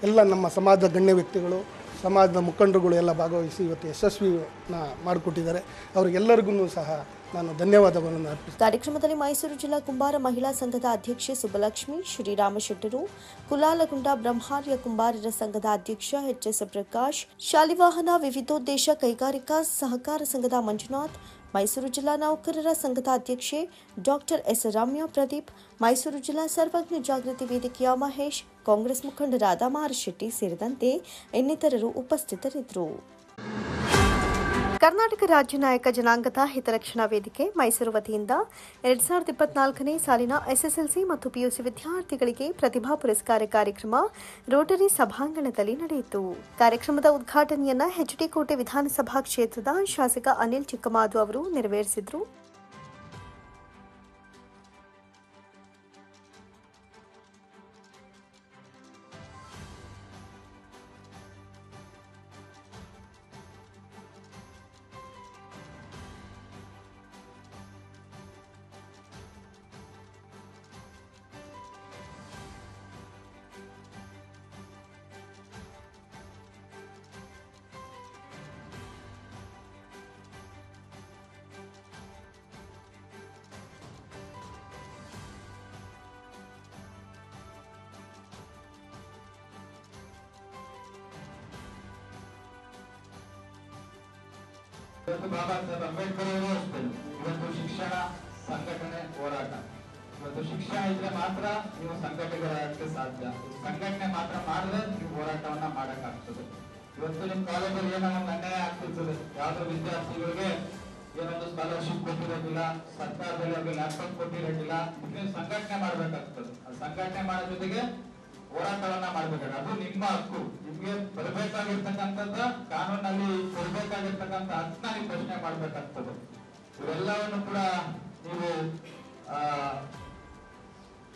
ಎಲ್ಲ ನಮ್ಮ ಸಮಾಜದ ಗಣ್ಯ ವ್ಯಕ್ತಿಗಳು, ಸಮಾಜದ ಮುಖಂಡರುಗಳು ಎಲ್ಲ ಭಾಗವಹಿಸಿ ಇವತ್ತು ಯಶಸ್ವಿನ ಮಾಡಿಕೊಟ್ಟಿದ್ದಾರೆ. ಅವರಿಗೆಲ್ಲರಿಗೂ ಸಹ ನಾನು ಧನ್ಯವಾದಗಳನ್ನು ಅರ್ಪಿಸ್ತೇನೆ. ಕಾರ್ಯಕ್ರಮದಲ್ಲಿ ಮೈಸೂರು ಜಿಲ್ಲಾ ಕುಂಬಾರ ಮಹಿಳಾ ಸಂಘದ ಅಧ್ಯಕ್ಷೆ ಸುಬ್ಬಲಕ್ಷ್ಮಿ, ಶ್ರೀರಾಮ ಶೆಟ್ಟರು, ಕುಲಾಲಗುಂಡ ಬ್ರಹ್ಮಾರ್ಯ ಕುಂಬಾರರ ಸಂಘದ ಅಧ್ಯಕ್ಷ ಎಚ್.ಎಸ್. ಪ್ರಕಾಶ್, ಶಾಲಿವಾಹನ ವಿವಿಧೋದ್ದೇಶ ಕೈಗಾರಿಕಾ ಸಹಕಾರ ಸಂಘದ ಮಂಜುನಾಥ್, ಮೈಸೂರು ಜಿಲ್ಲಾ ನೌಕರರ ಸಂಘದ ಅಧ್ಯಕ್ಷೆ ಡಾಕ್ಟರ್ ಎಸ್. ರಮ್ಯಾ ಪ್ರದೀಪ್, ಮೈಸೂರು ಜಿಲ್ಲಾ ಸರ್ವಜ್ಞ ಜಾಗೃತಿ ವೇದಿಕೆಯ ಮಹೇಶ್, ಕಾಂಗ್ರೆಸ್ ಮುಖಂಡರಾದ ಮಾರಶೆಟ್ಟಿ ಸೇರಿದಂತೆ ಇನ್ನಿತರರು ಉಪಸ್ಥಿತರಿದ್ದರು. ಕರ್ನಾಟಕ ರಾಜ್ಯ ನಾಯಕ ಜನಾಂಗದ ಹಿತರಕ್ಷಣಾ ವೇದಿಕೆ ಮೈಸೂರು ವತಿಯಿಂದ 2024ನೇ ಸಾಲಿನ ಎಸ್ಎಸ್ಎಲ್ಸಿ ಮತ್ತು ಪಿಯುಸಿ ವಿದ್ಯಾರ್ಥಿಗಳಿಗೆ ಪ್ರತಿಭಾ ಪುರಸ್ಕಾರ ಕಾರ್ಯಕ್ರಮ ರೋಟರಿ ಸಭಾಂಗಣದಲ್ಲಿ ನಡೆಯಿತು. ಕಾರ್ಯಕ್ರಮದ ಉದ್ಘಾಟನೆಯನ್ನ ಎಚ್ಡಿ ಕೋಟೆ ವಿಧಾನಸಭಾ ಕ್ಷೇತ್ರದ ಶಾಸಕ ಅನಿಲ್ ಚಿಕ್ಕಮಾದು ಅವರು ನೆರವೇರಿಸಿದರು. ಇವತ್ತು ಬಾಬಾ ಸಾಹೇಬ್ ಅಂಬೇಡ್ಕರ್ ಅವರು ಅಷ್ಟೇ. ಇವತ್ತು ಶಿಕ್ಷಣ, ಸಂಘಟನೆ, ಹೋರಾಟ. ಇವತ್ತು ಶಿಕ್ಷಣ ಇದ್ರೆ ಮಾತ್ರ ನೀವು ಸಂಘಟನೆಗಳಾಗಕ್ಕೆ ಸಾಧ್ಯ. ಸಂಘಟನೆ ಮಾತ್ರ ಮಾಡಿದ್ರೆ ನೀವು ಹೋರಾಟವನ್ನ ಮಾಡಕ್ಕಾಗ್ತದೆ. ಇವತ್ತು ನಿಮ್ ಕಾಲೇಜಲ್ಲಿ ಏನೋ ಒಂದು ಅನ್ಯಾಯ ಆಗ್ತಿರ್ತದೆ. ಯಾವ್ದೋ ವಿದ್ಯಾರ್ಥಿಗಳಿಗೆ ಏನೊಂದು ಸ್ಕಾಲರ್ಶಿಪ್ ಕೊಟ್ಟಿರೋದಿಲ್ಲ, ಸರ್ಕಾರದಲ್ಲಿ ಅವ್ರಿಗೆ ಲ್ಯಾಪ್ಟಾಪ್ ಕೊಟ್ಟಿರೋದಿಲ್ಲ. ನೀವು ಸಂಘಟನೆ ಮಾಡ್ಬೇಕಾಗ್ತದೆ. ಆ ಸಂಘಟನೆ ಮಾಡೋ ಜೊತೆಗೆ ಹೋರಾಟವನ್ನ ಮಾಡ್ಬೇಕಾದ್ರೆ ಅದು ನಿಮ್ಮ ಹಕ್ಕು. ನಿಮ್ಗೆ ಬರಬೇಕಾಗಿರ್ತಕ್ಕಂಥದ್ದು ಕಾನೂನಲ್ಲಿ ಕೊಡ್ಬೇಕಾಗಿರ್ತಕ್ಕಂಥ ಹಕ್ಕನ್ನ ನೀವು ಪ್ರಶ್ನೆ ಮಾಡ್ಬೇಕಾಗ್ತದೆ. ಇವೆಲ್ಲವನ್ನು ಕೂಡ ನೀವು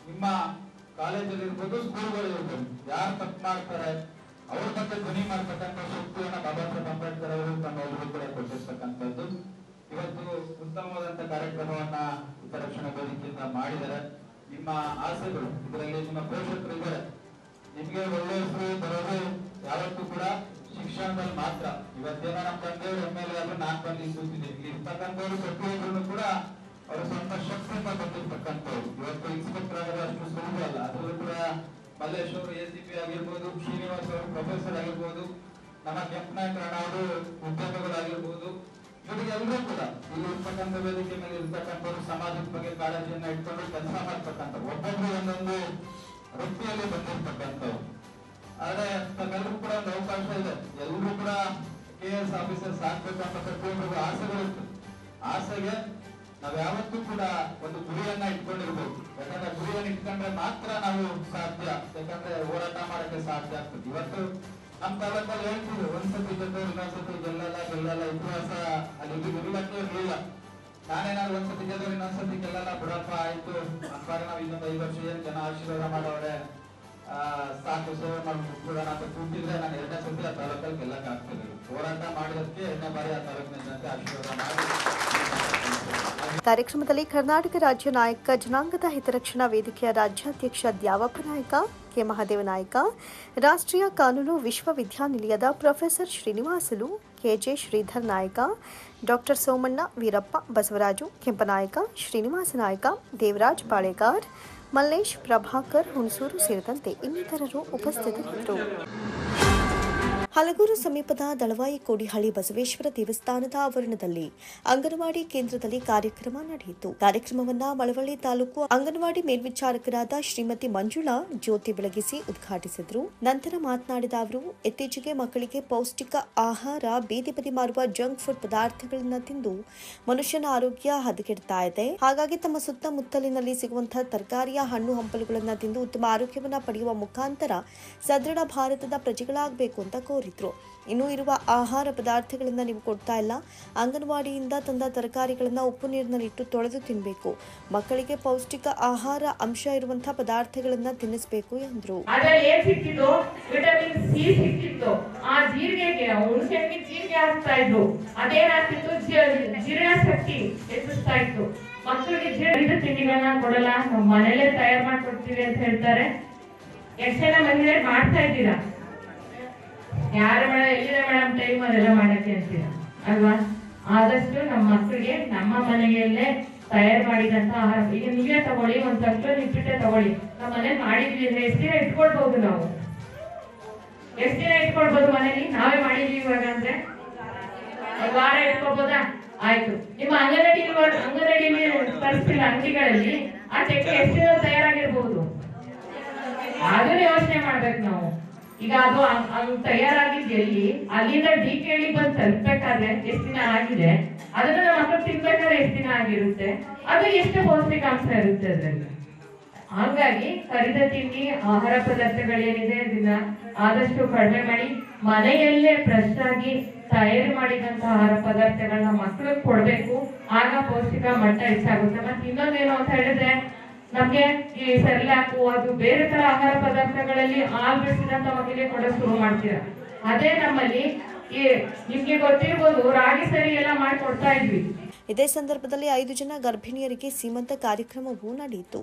ನಿಮ್ಮ ಕಾಲೇಜಲ್ಲಿ ಇರ್ಬೋದು, ಸ್ಕೂಲ್ಗಳು ಇರ್ಬೋದು, ಯಾರು ತಪ್ಪು ಮಾಡ್ತಾರೆ ಅವ್ರ ಬಗ್ಗೆ ಧ್ವನಿ ಮಾಡ್ತಕ್ಕಂಥ ಶಕ್ತಿಯನ್ನ ಬಾಬಾ ಸಾಹೇಬ್ ಅಂಬೇಡ್ಕರ್ ಅವರು ತಮ್ಮೆಲ್ಲರೂ ಕೂಡ ಕೊಟ್ಟಿರ್ತಕ್ಕಂಥದ್ದು. ಇವತ್ತು ಉತ್ತಮವಾದಂತ ಕಾರ್ಯಕ್ರಮವನ್ನ ಹಿತರಕ್ಷಣಾ ವೇದಿಕೆಯಿಂದ ಮಾಡಿದ್ದಾರೆ. ನಿಮ್ಮ ಆಸೆಗಳು ಇದರಲ್ಲಿ ನಿಮ್ಮ ಪೋಷಕರು ಇದ್ದಾರೆ. ನಿಮ್ಗೆ ಒಳ್ಳೆ ಹೆಸರು ಬರೋದು ಯಾವತ್ತೂ ಕೂಡ ಶಿಕ್ಷಣದಲ್ಲಿ ಮಾತ್ರ. ಇವತ್ತೇನೋ ನಮ್ಮ ತಂದೆಯವರು ಎಮ್ಮೆಲ್ಲೆ ಆದ್ರೂ ನಾನ್ ಬಂದು ಕೂತಿದ್ದೀನಿ. ಇಲ್ಲಿ ಇರ್ತಕ್ಕಂಥವ್ರು ಪ್ರತಿಯೊಬ್ಬರು ಕೂಡ ಅವರು ಸ್ವಲ್ಪ ಶಕ್ತಿಯಿಂದ ಬಂದಿರ್ತಕ್ಕಂಥವ್ರು. ಇವತ್ತು ಇನ್ಸ್ಪೆಕ್ಟರ್ ಆಗೋದು ಅಷ್ಟು ಸುಲಭ ಅಲ್ಲ. ಅದರಲ್ಲೂ ಕೂಡ ಮಲ್ಲೇಶ್ ಅವರು ACP ಆಗಿರ್ಬೋದು, ಶ್ರೀನಿವಾಸ್ ಅವರು ಪ್ರೊಫೆಸರ್ ಆಗಿರ್ಬೋದು, ನಮ್ಮ ಕೆಂಪನಾಯಕರಣ ಅವರು ಉದ್ಯೋಗಗಳಾಗಿರ್ಬೋದು, ಇವರಿಗೆ ಎಲ್ಲರೂ ಕೂಡ ಇಲ್ಲಿ ಇರ್ತಕ್ಕಂಥ ವೇದಿಕೆ ಮೇಲೆ ಇರ್ತಕ್ಕಂಥವ್ರು ಸಮಾಜದ ಬಗ್ಗೆ ಕಾಳಜಿಯನ್ನ ಇಟ್ಕೊಂಡು ಕೆಲಸ ಮಾಡ್ತಕ್ಕಂಥ ಒಬ್ಬೊಬ್ರು ಒಂದೊಂದು ವೃತ್ತಿಯಲ್ಲಿ ಬಂದಿರ್ತಕ್ಕಂಥವ್ರು. ಆದ್ರೆ ತಮ್ಮೆಲ್ಲರೂ ಕೂಡ ಒಂದು ಅವಕಾಶ ಇದೆ. ಎಲ್ಲರೂ ಕೂಡ KS ಆಫೀಸರ್ಸ್ ಆಗ್ಬೇಕಂತ ಪ್ರತಿಯೊಬ್ಬರಿಗೂ ಆಸೆಗಳಿರ್ತದೆ. ಆಸೆಗೆ ನಾವ್ ಯಾವತ್ತೂ ಕೂಡ ಒಂದು ಗುರಿಯನ್ನ ಇಟ್ಕೊಂಡಿರ್ಬೇಕು. ಯಾಕಂದ್ರೆ ಗುರಿಯನ್ನು ಇಟ್ಕೊಂಡ್ರೆ ಮಾತ್ರ ನಾವು ಸಾಧ್ಯ. ಯಾಕಂದ್ರೆ ಹೋರಾಟ ಮಾಡಕ್ಕೆ ಸಾಧ್ಯ ಆಗ್ತದೆ. ಇವತ್ತು ನಮ್ಮ ತಾಲೂಕಲ್ಲಿ ಹೇಳ್ತಿದ್ರು, ಒಂದ್ಸತಿ ಗೆದ್ದವ್ರು ಇನ್ನೊಂದ್ಸತಿ ಗೆಲ್ಲಲ್ಲ ಇತಿಹಾಸ ಅಲ್ಲಿ ಇರ್ಲಕ್ಕೆ ಇರ್ಲಿಲ್ಲ. ನಾನೇನಾದ್ರು ಒಂದ್ಸತಿ ಗೆದ್ದವ್ರು ಇನ್ನೊಂದ್ಸತಿ ಗೆಲ್ಲಲ್ಲ ಬಿಡಪ್ಪ ಆಯ್ತು ಅಂತಾರೆ. ನಾವು ಇನ್ನೊಂದು 5 ವರ್ಷ ಏನ್ ಜನ ಆಶೀರ್ವಾದ ಮಾಡವ್ರೆ ಸಾಕು ಸೇವೆ ಮಾಡ್ಬಿಡೋಣ ಅಂತ ಕೂತಿದ್ರೆ ನಾನು 2ನೇ ಸತಿ ಆ ತಾಲೂಕಲ್ಲಿ ಗೆಲ್ಲಕ್ಕೆ ಆಗ್ತಿರ್ಲಿಲ್ಲ. ಹೋರಾಟ ಮಾಡಿದಕ್ಕೆ 2ನೇ ಬಾರಿ ಆ ತಾಲೂಕಿನ ಜನತೆ ಆಶೀರ್ವಾದ ಮಾಡಿ. ಕಾರ್ಯಕ್ರಮದಲ್ಲಿ ಕರ್ನಾಟಕ ರಾಜ್ಯ ನಾಯಕ ಜನಾಂಗದ ಹಿತರಕ್ಷಣಾ ವೇದಿಕೆಯ ರಾಜ್ಯಾಧ್ಯಕ್ಷ ದ್ಯಾವಪ್ಪ ನಾಯಕ, ಕೆ ಮಹಾದೇವ ನಾಯಕ, ರಾಷ್ಟ್ರೀಯ ಕಾನೂನು ವಿಶ್ವವಿದ್ಯಾನಿಲಯದ ಪ್ರೊಫೆಸರ್ ಶ್ರೀನಿವಾಸುಲು, ಕೆಜೆ ಶ್ರೀಧರ್ ನಾಯಕ, ಡಾಕ್ಟರ್ ಸೋಮಣ್ಣ, ವೀರಪ್ಪ, ಬಸವರಾಜು, ಕೆಂಪನಾಯಕ, ಶ್ರೀನಿವಾಸ ನಾಯಕ, ದೇವರಾಜ್ ಬಾಳೆಗಾರ್, ಮಲ್ಲೇಶ್, ಪ್ರಭಾಕರ್, ಹುಣಸೂರು ಸೇರಿದಂತೆ ಇನ್ನಿತರರು ಉಪಸ್ಥಿತರಿದ್ದರು. ಹಲಗೂರು ಸಮೀಪದ ದಳವಾಯಿ ಕೋಡಿಹಳ್ಳಿ ಬಸವೇಶ್ವರ ದೇವಸ್ಥಾನದ ಆವರಣದಲ್ಲಿ ಅಂಗನವಾಡಿ ಕೇಂದ್ರದಲ್ಲಿ ಕಾರ್ಯಕ್ರಮ ನಡೆಯಿತು. ಕಾರ್ಯಕ್ರಮವನ್ನು ಮಳವಳ್ಳಿ ತಾಲೂಕು ಅಂಗನವಾಡಿ ಮೇಲ್ವಿಚಾರಕರಾದ ಶ್ರೀಮತಿ ಮಂಜುಳಾ ಜ್ಯೋತಿ ಬೆಳಗಿಸಿ ಉದ್ಘಾಟಿಸಿದರು. ನಂತರ ಮಾತನಾಡಿದ ಅವರು, ಇತ್ತೀಚೆಗೆ ಮಕ್ಕಳಿಗೆ ಪೌಷ್ಟಿಕ ಆಹಾರ ಬೀದಿ ಬದಿ ಮಾರುವ ಜಂಕ್ ಫುಡ್ ಪದಾರ್ಥಗಳನ್ನು ತಿಂದು ಮನುಷ್ಯನ ಆರೋಗ್ಯ ಹದಗೆಡ್ತಾ ಇದೆ. ಹಾಗಾಗಿ ತಮ್ಮ ಸುತ್ತಮುತ್ತಲಿನಲ್ಲಿ ಸಿಗುವಂತಹ ತರಕಾರಿಯ ಹಣ್ಣು ಹಂಪಲುಗಳನ್ನು ತಿಂದು ಉತ್ತಮ ಆರೋಗ್ಯವನ್ನು ಪಡೆಯುವ ಮುಖಾಂತರ ಸದೃಢ ಭಾರತದ ಪ್ರಜೆಗಳಾಗಬೇಕು ಅಂತ ಕೋರಿದರು. ಇನ್ನೂ ಇರುವ ಆಹಾರ ಪದಾರ್ಥಗಳನ್ನು ನೀವು ಕೊಡ್ತಾ ಇಲ್ಲ. ಅಂಗನವಾಡಿಯಿಂದ ತಂದ ತರಕಾರಿಗಳನ್ನು ಉಪ್ಪು ನೀರಿನಲ್ಲಿಟ್ಟು ತೊಳೆದು ತಿನ್ನಬೇಕು. ಮಕ್ಕಳಿಗೆ ಪೌಷ್ಟಿಕ ಆಹಾರ ಅಂಶ ಇರುವಂತಹ ಪದಾರ್ಥಗಳನ್ನು ತಿನ್ನಿಸಬೇಕು ಎಂದರು. ವಿಟಮಿನ್ ಸಿ ಸಿಕ್ಕಿತ್ತು. ಆ ಜೀರಿಗೆಗೆ ಹುಣಸೆಹಣ್ಣಿಗೆ ಜೀರಿಗೆ ಹಾಕ್ತಾ ಇದ್ರು. ಅದೇನಾಗ್ತಿತ್ತು, ಜೀರ್ಣ ಶಕ್ತಿ ಹೆಚ್ಚಿಸ್ತಾ ಇತ್ತು. ಮಕ್ಕಳಿಗೆ ಜೀರ್ಣ ತಿಂಡಿಗಳನ್ನ ಕೊಡಲ್ಲ, ನಾವು ಮನೇಲೆ ತಯಾರು ಮಾಡ್ಕೊಡ್ತೀವಿ ಅಂತ ಹೇಳ್ತಾರೆ. ಎಷ್ಟು ಜನ ಮಹಿಳೆಯರು ಮಾಡ್ತಾ ಇದ್ದೀರಾ? ಯಾರು ಎಲ್ಲಿದೆ ಮೇಡಮ್ ಟೈಮ್ ಅದೆಲ್ಲ ಮಾಡಕ್ಕೆ ಅಂತೀರ ಅಲ್ವಾ? ಆದಷ್ಟು ನಮ್ಮ ಮಕ್ಕಳಿಗೆ ನಮ್ಮ ಮನೆಯಲ್ಲೇ ತಯಾರು ಮಾಡಿದಂತ ಆಹಾರ, ಈಗ ನೀವೇ ತಗೊಳ್ಳಿ, ಒಂದ್ ಸ್ವಲ್ಪ ನಿಪ್ಪಿಟ್ಟೆ ತಗೊಳ್ಳಿ, ನಮ್ಮ ಮನೇಲಿ ಮಾಡಿದ್ವಿ ಅಂದ್ರೆ ಎಷ್ಟು ದಿನ ಇಟ್ಕೊಳ್ಬಹುದು ನಾವು? ಎಷ್ಟು ದಿನ ಇಟ್ಕೊಳ್ಬಹುದು ಮನೇಲಿ? ನಾವೇ ಮಾಡಿದ್ವಿ ಇವಾಗ ಅಂದ್ರೆ ಒಂದ್ ವಾರ ಇಟ್ಕೊಳ್ಬೋದಾ? ಆಯ್ತು. ನಿಮ್ಮ ಅಂಗನವಾಡಿಯಲ್ಲಿ ತರಿಸ್ತಿಲ್ಲ ಅಂಗಡಿಗಳಲ್ಲಿ ಆ ಚಕ್ಕೆ ಎಷ್ಟು ದಿನ ತಯಾರಾಗಿರ್ಬಹುದು? ಅದನ್ನ ಯೋಚನೆ ಮಾಡ್ಬೇಕು ನಾವು. ಈಗ ಅದು ತಯಾರಾಗಿದ್ದು ಎಲ್ಲಿ, ಅಲ್ಲಿಂದ DKD ಬಂದು ತಲುಪಬೇಕಾದ್ರೆ ಎಷ್ಟು ದಿನ ಆಗಿದೆ, ಅದನ್ನ ನಮ್ಮ ಮಕ್ಕಳು ತಿನ್ಬೇಕಾದ್ರೆ ಎಷ್ಟು ದಿನ ಆಗಿರುತ್ತೆ, ಅದು ಎಷ್ಟು ಪೌಷ್ಟಿಕಾಂಶ ಇರುತ್ತೆ ಅದರಲ್ಲಿ. ಹಾಗಾಗಿ ಕರಿದ ತಿಂಡಿ ಆಹಾರ ಪದಾರ್ಥಗಳೇನಿದೆ ಅದನ್ನ ಆದಷ್ಟು ಕಡಿಮೆ ಮಾಡಿ ಮನೆಯಲ್ಲೇ ಫ್ರೆಶ್ ಆಗಿ ತಯಾರು ಮಾಡಿದಂತಹ ಆಹಾರ ಪದಾರ್ಥಗಳನ್ನ ಮಕ್ಕಳಿಗೆ ಕೊಡ್ಬೇಕು. ಆಗ ಪೌಷ್ಟಿಕ ಮಟ್ಟ ಹೆಚ್ಚಾಗುತ್ತೆ. ಮತ್ತೆ ಇನ್ನೊಂದೇನು ಅಂತ ಹೇಳಿದ್ರೆ, ನಮ್ಗೆ ಈ ಸೆರ್ಲಾಕು ಅದು ಬೇರೆ ತರ ಆಹಾರ ಪದಾರ್ಥಗಳಲ್ಲಿ ಹಾಲು ಬಿಡಿಸಿದಂತ ಮಕ್ಕಳಿಗೆ ಕೊಡೋಕೆ ಶುರು ಮಾಡ್ತೀರಾ. ಅದೇ ನಮ್ಮಲ್ಲಿ ನಿಮ್ಗೆ ಗೊತ್ತಿರ್ಬೋದು, ರಾಗಿ ಸರಿ ಎಲ್ಲ ಮಾಡಿಕೊಡ್ತಾ ಇದ್ವಿ. ಇದೇ ಸಂದರ್ಭದಲ್ಲಿ 5 ಜನ ಗರ್ಭಿಣಿಯರಿಗೆ ಸೀಮಂತ ಕಾರ್ಯಕ್ರಮವೂ ನಡೆಯಿತು.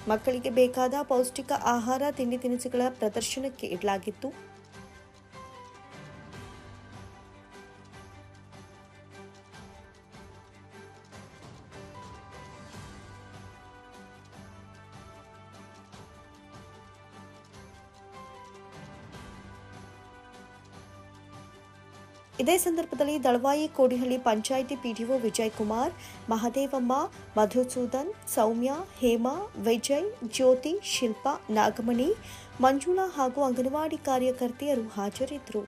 ಮಕ್ಕಳಿಗೆ ಬೇಕಾದ ಪೌಷ್ಟಿಕ ಆಹಾರ ತಿಂಡಿ ತಿನಿಸುಗಳ ಪ್ರದರ್ಶನಕ್ಕೆ ಇಡಲಾಗಿತ್ತು. ಇದೇ ಸಂದರ್ಭದಲ್ಲಿ ದಳವಾಯಿ ಕೋಡಿಹಳ್ಳಿ ಪಂಚಾಯಿತಿ PDO ವಿಜಯಕುಮಾರ್, ಮಹದೇವಮ್ಮ, ಮಧುಸೂದನ್, ಸೌಮ್ಯ, ಹೇಮಾ, ವಿಜಯ್, ಜ್ಯೋತಿ, ಶಿಲ್ಪಾ, ನಾಗಮಣಿ, ಮಂಜುಳಾ ಹಾಗೂ ಅಂಗನವಾಡಿ ಕಾರ್ಯಕರ್ತೆಯರು ಹಾಜರಿದ್ದರು.